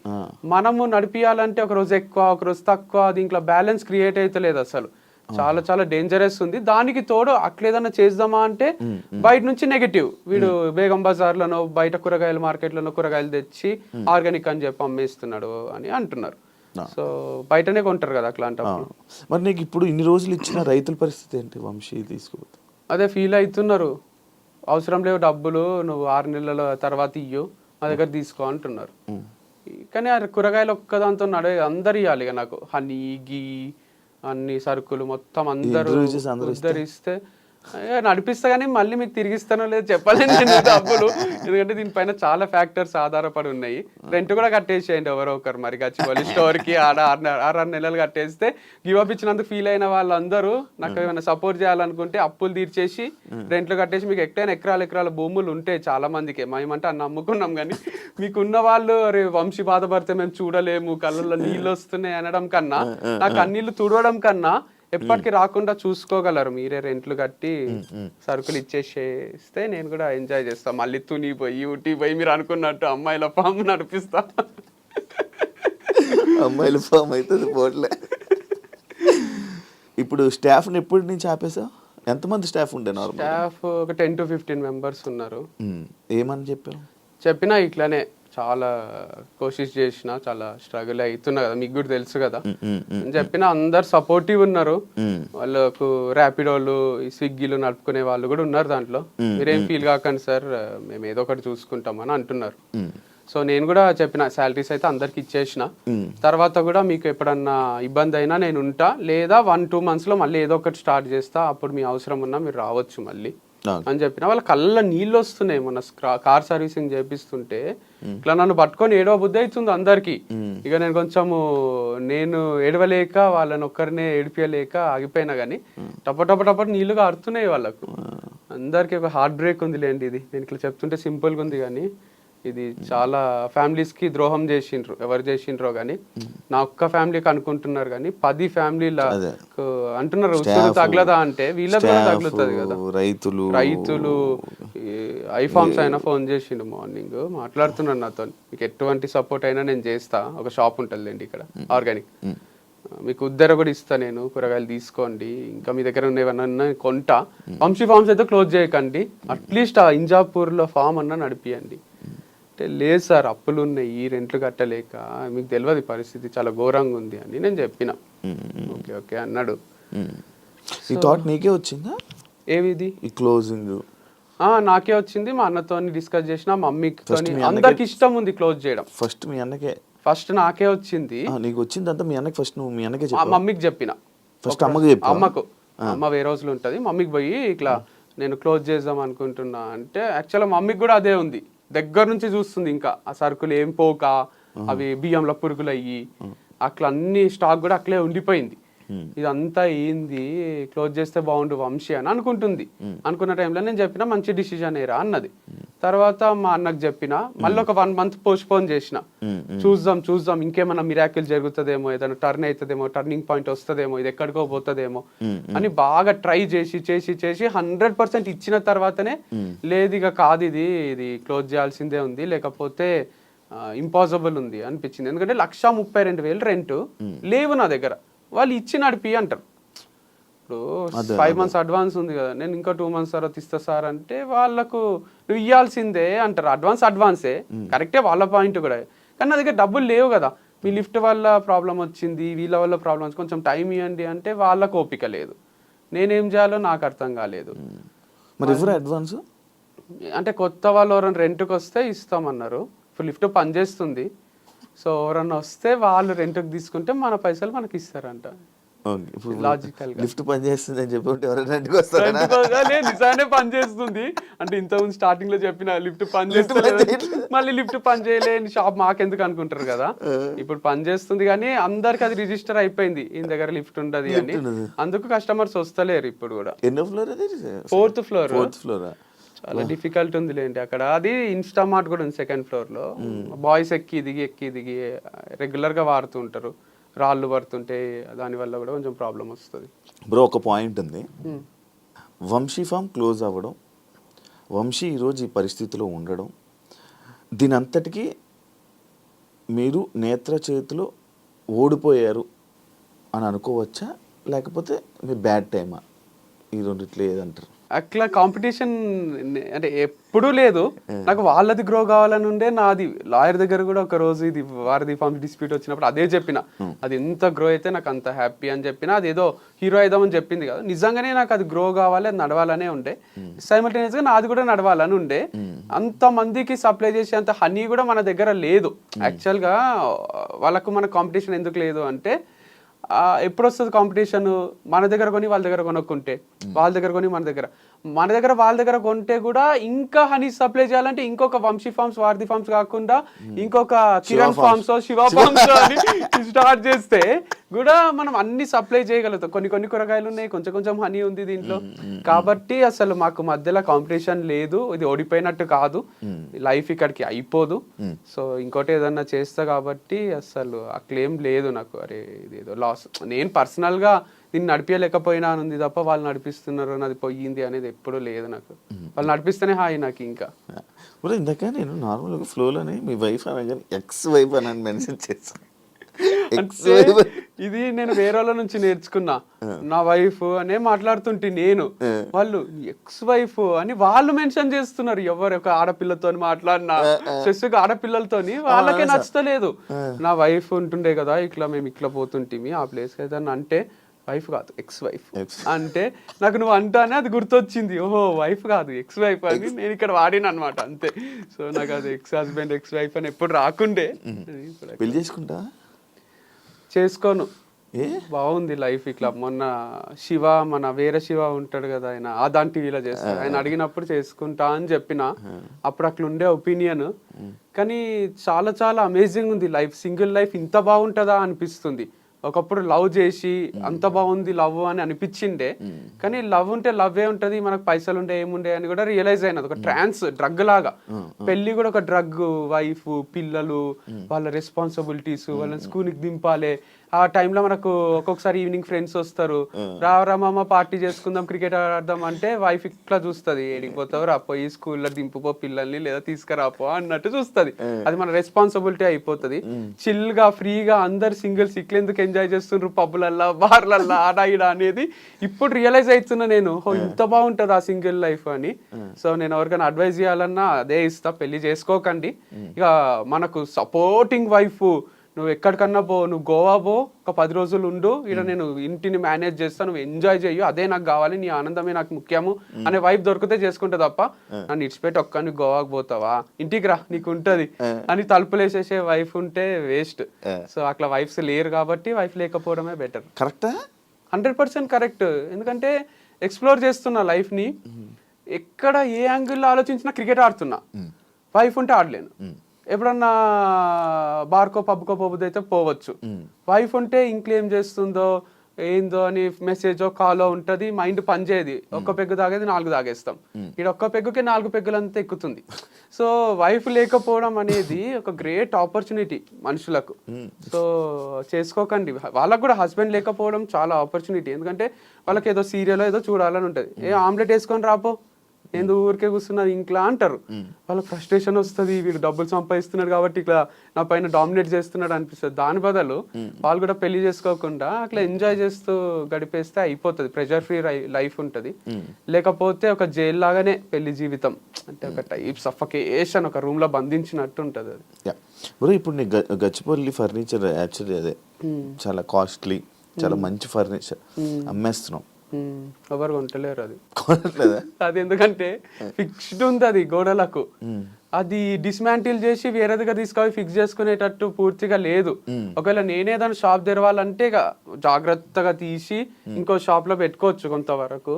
మనము నడిపియాలంటే ఒక రోజు ఎక్కువ ఒక రోజు తక్కువ, దీంట్లో బ్యాలెన్స్ క్రియేట్ అయితే లేదు అసలు. చాలా చాలా డేంజరస్ ఉంది. దానికి తోడు అట్లేదన్నా చేద్దామా అంటే బయట నుంచి నెగటివ్, వీడు బేగం బజార్ లను బయట కూరగాయల మార్కెట్లను కూరగాయలు తెచ్చి ఆర్గానిక్ అని చెప్పి అమ్మేస్తున్నాడు అని అంటున్నారు. సో బయటనే కొంటారు కదా అట్లాంటప్పుడు. మరి నీకు ఇప్పుడు ఇన్ని రోజులు ఇచ్చిన రైతుల పరిస్థితి ఏంటి వంశీ? తీసుకోవద్దు అదే ఫీల్ అవుతున్నారు, అవసరం లేవు డబ్బులు, నువ్వు 6 నెలల తర్వాత ఇయ్యు, మా దగ్గర తీసుకో అంటున్నారు. కానీ ఆ కూరగాయలు ఒక్కదాంతో అందరు ఇవ్వాలి ఇక నాకు, హనీ గీ అన్ని సరుకులు మొత్తం అందరూ ఉద్ధరిస్తే నడిపిస్తా. కానీ మళ్ళీ మీకు తిరిగిస్తానో లేదు చెప్పలేను నేను డబ్బులు, ఎందుకంటే దీనిపైన చాలా ఫ్యాక్టర్స్ ఆధారపడి ఉన్నాయి. రెంట్ కూడా కట్టేసేయండి ఎవరో ఒకరు, మరి గచ్చిబౌలి స్టోర్ కి 6 నెలలు కట్టేస్తే గివ్ అప్ ఇచ్చినందుకు ఫీల్ అయిన వాళ్ళందరూ నాకు ఏమైనా సపోర్ట్ చేయాలనుకుంటే అప్పులు తీర్చేసి రెంట్లు కట్టేసి, మీకు ఎక్కడైనా ఎకరాల భూములు ఉంటాయి చాలా మందికి, మేమంటే అన్న అమ్ముకున్నాం. కానీ మీకున్న వాళ్ళు అరే వంశీ బాధపడితే మేము చూడలేము, కళ్ళల్లో నీళ్ళు వస్తున్నాయి అనడం కన్నా, నాకు కన్నీళ్లు తుడవడం కన్నా ఎప్పటికీ రాకుండా చూసుకోగలరు మీరే రెంట్లు కట్టి సరుకులు ఇచ్చేసేస్తే నేను కూడా ఎంజాయ్ చేస్తా. మళ్ళీ తుని పోయి ఊటీ పోయి మీరు అనుకున్నట్టు అమ్మాయిల ఫామ్ నడిపిస్తా. అమ్మాయిల ఫామ్ అయితే పోట్లే. ఇప్పుడు స్టాఫ్ ఎప్పటి నుంచి ఆపేసా? ఎంతమంది స్టాఫ్ ఉండే? స్టాఫ్ ఒక 10 to 15 members ఉన్నారు. ఏమని చెప్పినా ఇట్లానే చాలా కోషిష్ చేసిన, చాలా స్ట్రగుల్ అవుతున్నా కదా, మీకు కూడా తెలుసు కదా అని చెప్పిన. అందరు సపోర్టివ్ ఉన్నారు, వాళ్ళకు ర్యాపిడోలు స్విగ్గీలు నడుపుకునే వాళ్ళు కూడా ఉన్నారు దాంట్లో. మీరేం ఫీల్ కాకండి సార్, మేము ఏదో ఒకటి చూసుకుంటామని అంటున్నారు. సో నేను కూడా చెప్పిన శాలరీస్ అయితే అందరికి ఇచ్చేసిన, తర్వాత కూడా మీకు ఎప్పుడన్నా ఇబ్బంది అయినా నేను ఉంటా, లేదా 1-2 months లో మళ్ళీ ఏదో ఒకటి స్టార్ట్ చేస్తా, అప్పుడు మీ అవసరం ఉన్నా మీరు రావచ్చు మళ్ళీ అని చెప్పిన. వాళ్ళ కళ్ళ నీళ్ళు వస్తున్నాయి. మొన్న కార్ సర్వీసింగ్ చేపిస్తుంటే ఇట్లా నన్ను పట్టుకొని ఏడవ బుద్ధి అవుతుంది అందరికి. ఇక నేను కొంచెము నేను ఏడవలేక వాళ్ళని ఒక్కరినే ఏడిపియలేక ఆగిపోయినా, కానీ టపటపటపట నీళ్లు కారుతున్నాయి వాళ్ళకు అందరికి. ఒక హార్ట్ బ్రేక్ ఉంది లేండి ఇది, నేను ఇట్లా చెప్తుంటే సింపుల్గా ఉంది కానీ ఇది చాలా ఫ్యామిలీస్ కి ద్రోహం చేసిండ్రు. ఎవరు చేసిండ్రో కానీ నా ఒక్క ఫ్యామిలీకి అనుకుంటున్నారు కానీ 10 ఫ్యామిలీల అంటున్నారు. ఉసురు తగలదా అంటే వీళ్ళకి కూడా తగులుతుంది కదా. రైతులు ఐఫామ్స్ అయినా ఫోన్ చేసిండు మార్నింగ్, మాట్లాడుతున్నాను నాతో, మీకు ఎటువంటి సపోర్ట్ అయినా నేను చేస్తా, ఒక షాప్ ఉంటుందిలేండి ఇక్కడ ఆర్గానిక్, మీకు ఉద్దర కూడా ఇస్తా నేను, కూరగాయలు తీసుకోండి, ఇంకా మీ దగ్గర ఉన్నవన్నా కొంటా, వంశీ ఫార్మ్స్ అయితే క్లోజ్ చేయకండి, అట్లీస్ట్ ఆ ఇంజాపూర్లో ఫామ్ అన్నా నడిపియండి అంటే, లేదు సార్ అప్పులు ఉన్నాయి, రెంట్లు కట్టలేక, మీకు తెలియదు పరిస్థితి చాలా ఘోరంగా ఉంది అని నేను చెప్పిన. ఓకే ఓకే అన్నాడు. ఈ థాట్ నీకే వచ్చిందా? ఏవిది ఈ క్లోజింగ్? నాకే వచ్చింది, మా అన్నతో డిస్కస్ చేసిన, మమ్మీతో, అందరికి ఇష్టం ఉంది క్లోజ్ చేయడం. ఫస్ట్ మీ అన్నకే? ఫస్ట్ నాకే వచ్చింది. నీకు వచ్చింది అంతా మీ అన్నకి? ఫస్ట్ నువ్వు మీ అన్నకే చెప్పావా? మమ్మీకి చెప్పిన. ఫస్ట్ అమ్మకి చెప్పావా? అమ్మకు. అమ్మ వేరే రోజులు ఉంటది, మమ్మీకి పోయి ఇట్లా నేను క్లోజ్ చేద్దాం అనుకుంటున్నా అంటే, యాక్చువల్గా మమ్మీకి కూడా అదే ఉంది, దగ్గర నుంచి చూస్తుంది. ఇంకా ఆ సరుకులు ఏం పోక, అవి బియ్యంలో పురుగులు అయ్యి అట్లా అన్ని స్టాక్ కూడా అట్లే ఉండిపోయింది. ఇదంతా ఏంది, క్లోజ్ చేస్తే బాగుండు వంశీ అని అనుకుంటుంది. అనుకున్న టైంలో నేను చెప్పిన మంచి డిసిజన్ ఏరా అన్నది. తర్వాత మా అన్నకు చెప్పిన, మళ్ళీ ఒక 1 month పోస్ట్పోన్ చేసిన. చూద్దాం ఇంకేమైనా మిరాకిల్ జరుగుతుందేమో, ఏదైనా టర్న్ అవుతుందేమో, టర్నింగ్ పాయింట్ వస్తుందేమో, ఇది ఎక్కడికో పోతుందేమో అని బాగా ట్రై చేసి 100% ఇచ్చిన తర్వాతనే లేదు ఇక కాదు, ఇది క్లోజ్ చేయాల్సిందే ఉంది, లేకపోతే ఇంపాసిబుల్ ఉంది అనిపించింది. ఎందుకంటే 1,32,000 రెంట్ లేవు నా దగ్గర. వాళ్ళు ఇచ్చి నడిపి అంటారు. ఇప్పుడు 5 months అడ్వాన్స్ ఉంది కదా, నేను ఇంకా 2 months తర్వాత ఇస్తా సార్ అంటే వాళ్ళకు నువ్వు ఇవ్వాల్సిందే అంటారు. అడ్వాన్సే కరెక్టే వాళ్ళ పాయింట్ కూడా, కానీ నా దగ్గర డబ్బులు లేవు కదా. మీ లిఫ్ట్ వల్ల ప్రాబ్లం వచ్చింది, వీళ్ళ వల్ల ప్రాబ్లం వచ్చింది, కొంచెం టైం ఇవ్వండి అంటే వాళ్ళకు ఓపిక లేదు. నేనేం చేయాలో నాకు అర్థం కాలేదు. మరి ఎవరు అడ్వాన్స్ అంటే కొత్త వాళ్ళు ఎవరైనా రెంట్కి వస్తే ఇస్తామన్నారు. ఇప్పుడు లిఫ్ట్ పనిచేస్తుంది, సో ఎవరన్నా వస్తే వాళ్ళు రెంట్కి తీసుకుంటే మన పైసలు మనకి ఇస్తారంట. లాజికల్ లిఫ్ట్ పని చేస్తుంది అని చెప్పి నిజానే పని చేస్తుంది అంటే ఇంతకుముందు స్టార్టింగ్ లో చెప్పిన లిఫ్ట్ పని చేస్తుంది, మళ్ళీ లిఫ్ట్ పని చేయలేని షాప్ మాకెందుకు అనుకుంటారు కదా. ఇప్పుడు పని చేస్తుంది కానీ అందరికి అది రిజిస్టర్ అయిపోయింది, ఈయన దగ్గర లిఫ్ట్ ఉండదు అని. అందుకు కస్టమర్స్ వస్తలేరు ఇప్పుడు కూడా. ఎన్నో ఫ్లోర్? 4th floor. ఫ్లోర్ చాలా డిఫికల్ట్ ఉంది లేండి అక్కడ. అది ఇన్స్టామార్ట్ కూడా ఉంది 2nd floor లో. బాయ్స్ ఎక్కి దిగి రెగ్యులర్ గా వాడుతూ ఉంటారు. రాళ్ళు పడుతుంటే దానివల్ల కూడా కొంచెం ప్రాబ్లం వస్తుంది. బ్రో ఒక పాయింట్ ఉంది, వంశీ ఫామ్ క్లోజ్ అవ్వడం, వంశీ ఈరోజు ఈ పరిస్థితిలో ఉండడం, దీని అంతటికీ మీరు నేత్ర చేతిలో ఓడిపోయారు అని అనుకోవచ్చా, లేకపోతే మీ బ్యాడ్ టైమా? ఈ రెండిట్లో ఏదంటారు? అట్లా కాంపిటీషన్ అంటే ఎప్పుడూ లేదు. నాకు వాళ్ళది గ్రో కావాలని ఉండే. నాది లాయర్ దగ్గర కూడా ఒక రోజు ఇది వారిది ఫార్మ్స్ డిస్ప్యూట్ వచ్చినప్పుడు అదే చెప్పిన, అది ఎంత గ్రో అయితే నాకు అంత హ్యాపీ అని చెప్పిన. అది ఏదో హీరో అయిదామని చెప్పింది కదా, నిజంగానే నాకు అది గ్రో కావాలి, అది నడవాలనే ఉండే. సైమల్టేనియస్గా నాది కూడా నడవాలని ఉండే. అంత మందికి సప్లై చేసే అంత హనీ కూడా మన దగ్గర లేదు. యాక్చువల్గా వాళ్ళకు మన కాంపిటీషన్ ఎందుకు లేదు అంటే, ఎప్పుడు వస్తుంది కాంపిటీషన్? మన దగ్గర కొని వాళ్ళ దగ్గర కొనుక్కుంటే, వాళ్ళ దగ్గర కొని మన దగ్గర వాళ్ళ దగ్గర కొంటే కూడా ఇంకా హనీ సప్లై చేయాలంటే ఇంకొక వంశీ ఫార్మ్స్, వారధి ఫార్మ్స్ కాకుండా ఇంకొక కిరణ్ ఫార్మ్స్, శివ ఫార్మ్స్ అని స్టార్ట్ చేస్తే కూడా మనం అన్ని సప్లై చేయగలుగుతాం. కొన్ని కూరగాయలు ఉన్నాయి, కొంచెం హనీ ఉంది దీంట్లో. కాబట్టి అసలు మాకు మధ్యలో కాంపిటీషన్ లేదు. ఇది ఓడిపోయినట్టు కాదు, లైఫ్ ఇక్కడికి అయిపోదు. సో ఇంకోటి ఏదన్నా చేస్తా కాబట్టి అసలు ఆ క్లెయిమ్ లేదు నాకు. అరే ఇదేదో లాస్, నేను పర్సనల్ గా దీన్ని నడిపించలేకపోయినా ఉంది తప్ప వాళ్ళు నడిపిస్తున్నారు అది పోయింది అనేది ఎప్పుడూ లేదు నాకు. వాళ్ళు నడిపిస్తేనే హాయి నాకు. ఇంకా ఇందాక నేను నార్మల్గా ఫ్లోలోనే మీ వైఫ్ అనగానే ఎక్స్ వైఫ్ అని మెన్షన్ చేస్తాను. ఇది నేను వేరే వాళ్ళ నుంచి నేర్చుకున్నా. నా వైఫ్ అనే మాట్లాడుతుంటే నేను, వాళ్ళు ఎక్స్ వైఫ్ అని వాళ్ళు మెన్షన్ చేస్తున్నారు. ఎవరు ఒక ఆడపిల్లతో మాట్లాడినా స్పెసిఫిక్ ఆడపిల్లలతోని వాళ్ళకే నచ్చలేదు. నా వైఫ్ ఉంటుండే కదా, ఇట్లా మేము ఇట్లా పోతుంటిమి ఆ ప్లేస్ అయితే అంటే, వైఫ్ కాదు ఎక్స్ వైఫ్ అంటే నాకు నువ్వు అంటానే అది గుర్తొచ్చింది. ఓహో వైఫ్ కాదు ఎక్స్ వైఫ్ అని నేను ఇక్కడ వాడిన అనమాట, అంతే. సో నాకు అది ఎక్స్ హస్బెండ్ ఎక్స్ వైఫ్ అని ఎప్పుడు రాకుండే. పెళ్లి చేసుకుంటా చేసుకోను, బాగుంది లైఫ్ ఇట్లా. మొన్న శివ, మన వేరే శివ ఉంటాడు కదా, ఆయన ఆదాన్ టీవీలో చేస్తాడు, ఆయన అడిగినప్పుడు చేసుకుంటా అని చెప్పిన. అప్పుడు అట్లా ఉండే ఒపీనియన్. కానీ చాలా చాలా అమేజింగ్ ఉంది లైఫ్. సింగిల్ లైఫ్ ఇంత బాగుంటుందా అనిపిస్తుంది. ఒకప్పుడు లవ్ చేసి అంత బాగుంది లవ్ అని అనిపించిండే, కానీ లవ్ ఉంటే లవ్వే ఉంటది, మనకు పైసలు ఉండే ఏముండే అని కూడా రియలైజ్ అయినది. ఒక డ్రగ్ లాగా పెళ్లి కూడా ఒక డ్రగ్. వైఫ్, పిల్లలు, వాళ్ళ రెస్పాన్సిబిలిటీస్, వాళ్ళని స్కూల్కి దింపాలి. ఆ టైంలో మనకు ఒక్కొక్కసారి ఈవినింగ్ ఫ్రెండ్స్ వస్తారు, రామమ్మ పార్టీ చేసుకుందాం, క్రికెట్ ఆడదాం అంటే వైఫ్ ఇట్లా చూస్తుంది, ఏడిపోతావు రా, పోయి స్కూల్లో దింపుపో పిల్లల్ని, లేదా తీసుకురాపో అన్నట్టు చూస్తుంది. అది మన రెస్పాన్సిబిలిటీ అయిపోతుంది. చిల్ గా ఫ్రీగా అందరు సింగిల్స్ ఇట్లెందుకు ఎంజాయ్ చేస్తుండ్రు పబ్బులల్లా, బార్లల్లా, ఆడ ఈడ అనేది ఇప్పుడు రియలైజ్ అవుతున్నా నేను. ఇంత బాగుంటుంది ఆ సింగిల్ లైఫ్ అని. సో నేను ఎవరికైనా అడ్వైజ్ చేయాలన్నా అదే ఇస్తా, పెళ్లి చేసుకోకండి. ఇక మనకు సపోర్టింగ్ వైఫ్, నువ్వు ఎక్కడికన్నా పో, నువ్వు గోవా పో, ఒక 10 రోజులు ఉండు, ఇక్కడ నేను ఇంటిని మేనేజ్ చేస్తాను, నువ్వు ఎంజాయ్ చెయ్యు, అదే నాకు కావాలి, నీ ఆనందమే నాకు ముఖ్యము అనే వైఫ్ దొరికితే చేసుకుంటే తప్ప నన్ను ఇడిచిపెట్టి ఒక్కని గోవాకి పోతావా, ఇంటికి రా నీకు ఉంటది అని తలుపులేసేసే వైఫ్ ఉంటే వేస్ట్. సో అట్లా వైఫ్స్ లేరు కాబట్టి వైఫ్ లేకపోవడమే బెటర్. కరెక్టా? 100% కరెక్ట్. ఎందుకంటే ఎక్స్ప్లోర్ చేస్తున్నా లైఫ్ ని, ఎక్కడ ఏ యాంగిల్లో ఆలోచించినా క్రికెట్ ఆడుతున్నా. వైఫ్ ఉంటే ఆడలేను. ఎప్పుడన్నా బార్కో పబ్కో పోబుద్ది అయితే పోవచ్చు. వైఫ్ ఉంటే ఇంట్లో ఏం చేస్తుందో, ఏందో అని మెసేజో కాలో ఉంటుంది, మైండ్ పనిచేయదు. ఒక్క పెగ్గు తాగేది 4 తాగేస్తాం. ఇక్కడ ఒక్క పెగ్గుకే 4 పెగ్గులంతా ఎక్కుతుంది. సో వైఫ్ లేకపోవడం అనేది ఒక గ్రేట్ ఆపర్చునిటీ మనుషులకు. సో చేసుకోకండి. వాళ్ళకు కూడా హస్బెండ్ లేకపోవడం చాలా ఆపర్చునిటీ. ఎందుకంటే వాళ్ళకి ఏదో సీరియల్ ఏదో చూడాలని ఉంటుంది. ఆమ్లెట్ వేసుకొని రాపో, ఏందో ఊరికే కూర్చున్నారు ఇంట్లో అంటారు. వాళ్ళకి ఫ్రస్ట్రేషన్ వస్తుంది, వీళ్ళు డబ్బులు సంపాదిస్తున్నాడు కాబట్టి ఇట్లా నా పైన డామినేట్ చేస్తున్నాడు అనిపిస్తుంది. దాని బదులు వాళ్ళు కూడా పెళ్లి చేసుకోకుండా అట్లా ఎంజాయ్ చేస్తూ గడిపేస్తే అయిపోతుంది. ప్రెషర్ ఫ్రీ లైఫ్ ఉంటుంది. లేకపోతే ఒక జైలు లాగానే పెళ్లి జీవితం, అంటే ఒక టైప్ సఫకేషన్, ఒక రూమ్ లో బంధించినట్టు ఉంటది అది. బ్రో ఇప్పుడు నీ గచ్చిపల్లి ఫర్నిచర్ యాక్చువల్లీ అదే చాలా కాస్ట్లీ, చాలా మంచి ఫర్నిచర్ అమ్మేస్తున్నాం. ఎవరు కొంటలేరు అది. అది ఎందుకంటే ఫిక్స్డ్ ఉంది అది గోడలకు. అది డిస్మాంటిల్ చేసి వేరే దగ్గర తీసుకొని ఫిక్స్ చేసుకునేటట్టు పూర్తిగా లేదు. ఒకవేళ నేనే దాని షాప్ తెరవాలంటే జాగ్రత్తగా తీసి ఇంకో షాప్ లో పెట్టుకోవచ్చు కొంతవరకు.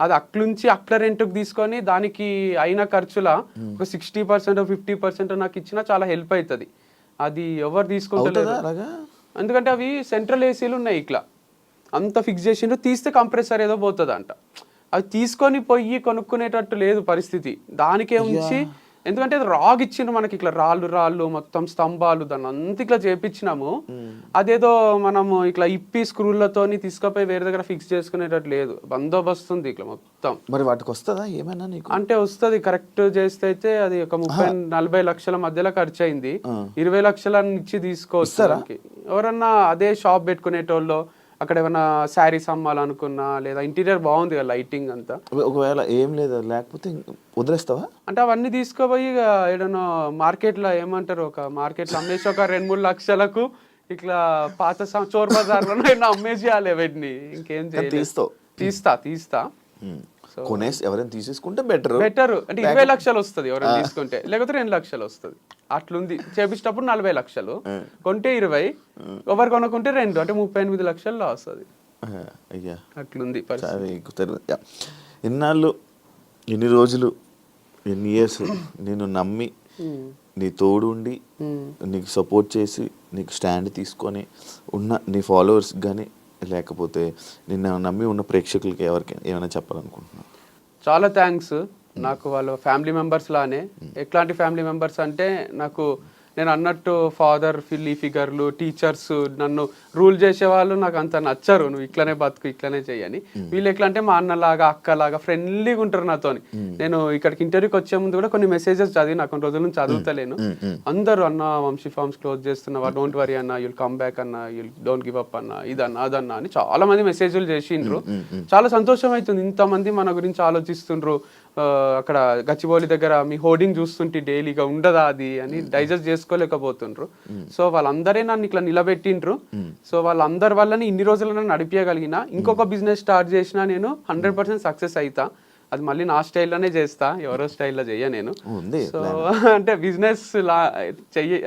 అది అట్లుంచి అట్ల రెంట్కి తీసుకొని దానికి అయిన ఖర్చుల ఒక 60% 50% నాకు ఇచ్చినా చాలా హెల్ప్ అవుతుంది. అది ఎవరు తీసుకుంటలేరు. ఎందుకంటే అవి సెంట్రల్ ఏసీలు ఉన్నాయి, ఇట్లా అంత ఫిక్స్ చేసిండ్రు. తీస్తే కంప్రెసర్ ఏదో పోతుంది అంట. అవి తీసుకొని పోయి కొనుక్కునేటట్టు లేదు పరిస్థితి. దానికే ఉంచి, ఎందుకంటే రాగ్ ఇచ్చిండ్రు మనకి, ఇట్లా రాళ్ళు మొత్తం స్తంభాలు, దాన్ని అంత ఇట్లా చేపించినాము. అదేదో మనము ఇట్లా ఇప్పి స్క్రూలతోని తీసుకుపోయి వేరే దగ్గర ఫిక్స్ చేసుకునేటట్టు లేదు. బందోబస్తు ఉంది ఇట్లా మొత్తం. మరి వాటికి వస్తుందా ఏమైనా నీకు? అంటే వస్తుంది, కరెక్ట్ చేస్తే అయితే అది ఒక 30-40 లక్షల మధ్యలో ఖర్చు అయింది. 20 లక్షల ఇచ్చి తీసుకోవచ్చు. ఎవరన్నా అదే షాప్ పెట్టుకునేటోళ్ళు, అక్కడ ఏమైనా శారీస్ అమ్మాలనుకున్నా, లేదా ఇంటీరియర్ బాగుంది కదా లైటింగ్ అంతా, ఒకవేళ ఏం లేదా లేకపోతే వదిలేస్తావా? అంటే అవన్నీ తీసుకోపోయి ఏదైనా మార్కెట్లో ఏమంటారు, ఒక మార్కెట్లో అమ్మేసి ఒక 2-3 లక్షలకు ఇట్లా పాత చోర్ బజార్లో అమ్మేసేయాలి వీటిని. ఇంకేం చేయాలి? తీస్తా. కొనేసి ఎవరైనా తీసేసుకుంటే బెటర్. అంటే 20 లక్షలు వస్తుంది ఎవరైనా తీసుకుంటే, లేకపోతే 2 లక్షలు వస్తుంది. అట్లుంది. చేపించేటప్పుడు 40 లక్షలు, కొంటే 20, ఎవరు కొనుక్కుంటే 2, అంటే 38 లక్షల్లో వస్తుంది. అయ్యా అట్లుంది. ఎన్నాళ్ళు, ఎన్ని రోజులు, ఎన్ని ఇయర్స్ నేను నమ్మి నీ తోడు ఉండి నీకు సపోర్ట్ చేసి నీకు స్టాండ్ తీసుకొని ఉన్న నీ ఫాలోవర్స్ కానీ, లేకపోతే నిన్న నమ్మి ఉన్న ప్రేక్షకులకి ఎవరికి ఏమైనా చెప్పాలనుకుంటున్నాను? చాలా థ్యాంక్స్. నాకు వాళ్ళ ఫ్యామిలీ మెంబర్స్ లానే. ఎట్లాంటి ఫ్యామిలీ మెంబర్స్ అంటే, నాకు నేను అన్నట్టు ఫాదర్ ఫిగర్లు, టీచర్స్, నన్ను రూల్ చేసేవాళ్ళు నాకు అంత నచ్చరు. నువ్వు ఇట్లనే బతుకు, ఇట్లనే చెయ్యని. వీళ్ళు ఎట్లా అంటే మా అన్నలాగా, అక్కలాగా ఫ్రెండ్లీగా ఉంటారు నాతోని. నేను ఇక్కడికి ఇంటర్వ్యూకి వచ్చే ముందు కూడా కొన్ని మెసేజెస్ చదివి, నాకు కొన్ని రోజుల నుంచి చదువుతలేను. అందరూ అన్న వంశీ ఫార్మ్స్ క్లోజ్ చేస్తున్నావా, డోంట్ వరీ అన్న, యుల్ కమ్ బ్యాక్ అన్న, యుల్ డోంట్ గివ్ అప్ అన్న, ఇదన్నా అదన్నా అని చాలా మంది మెసేజ్లు చేసిండ్రు. చాలా సంతోషం అవుతుంది, ఇంతమంది మన గురించి ఆలోచిస్తుండ్రు. అక్కడ గచ్చిబౌలి దగ్గర మీ హోర్డింగ్ చూస్తుంటే డైలీగా ఉండదా అది అని డైజెస్ట్ చేసుకోలేకపోతుండ్రు. సో వాళ్ళందరే నన్ను ఇట్లా నిలబెట్టిండ్రు. సో వాళ్ళందరి వల్ల ఇన్ని రోజులు నన్ను నడిపించగలిగిన. ఇంకొక బిజినెస్ స్టార్ట్ చేసినా నేను 100% సక్సెస్ అవుతా. అది మళ్ళీ నా స్టైల్లోనే చేస్తా, ఎవరో స్టైల్లో చెయ్య నేను. సో అంటే బిజినెస్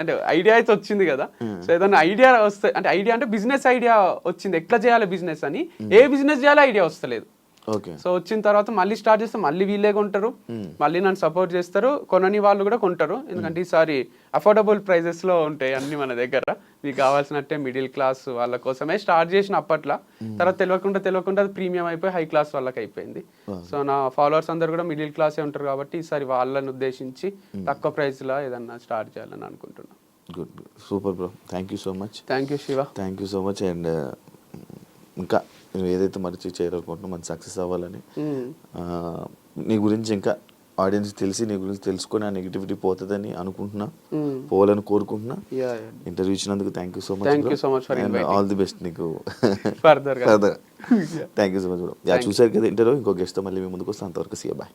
అంటే ఐడియా అయితే వచ్చింది కదా. సో ఏదైనా ఐడియా వస్తే, అంటే ఐడియా అంటే బిజినెస్ ఐడియా వచ్చింది, ఎట్లా చేయాలి బిజినెస్ అని. ఏ బిజినెస్ చేయాలో ఐడియా వస్తలేదు. సో వచ్చిన తర్వాత మళ్ళీ స్టార్ట్ చేస్తే మళ్ళీ వీళ్ళే కొంటారు, మళ్ళీ నన్ను సపోర్ట్ చేస్తారు. కొనని వాళ్ళు కూడా కొంటారు. ఎందుకంటే ఈసారి అఫోర్డబుల్ ప్రైజెస్ లో ఉంటాయి అన్ని మన దగ్గర. మీకు కావాల్సినట్టే మిడిల్ క్లాస్ వాళ్ళ కోసమే స్టార్ట్ చేసిన అప్పట్లో. తర్వాత తెలియకుండా అది ప్రీమియం అయిపోయి హై క్లాస్ వాళ్ళకి అయిపోయింది. సో నా ఫాలోవర్స్ అందరు కూడా మిడిల్ క్లాసే ఉంటారు కాబట్టి ఈసారి వాళ్ళని ఉద్దేశించి తక్కువ ప్రైస్ లో ఏదన్నా స్టార్ట్ చేయాలని అనుకుంటున్నాను. Good, super bro. Thank you so much. Thank you Shiva. Thank you so much. And ఇంకా నువ్వు ఏదైతే మరిచి చేయాలనుకుంటున్నావు మంచి సక్సెస్ అవ్వాలని, నీ గురించి ఇంకా ఆడియన్స్ తెలిసి నీ గురించి తెలుసుకొని ఆ నెగిటివిటీ పోతుందని అనుకుంటున్నా, పోవాలని కోరుకుంటున్నా. ఇంటర్వ్యూ ఇచ్చినందుకు thank you so much. All the best నీకు ఫర్దర్. Thank you so much. చూసారు కదా ఇంటర్వ్యూ. ఇంకో గెస్ట్తో మళ్ళీ మీ ముందుకు వస్తాను. అంతవరకు సీ యూ, బాయ్.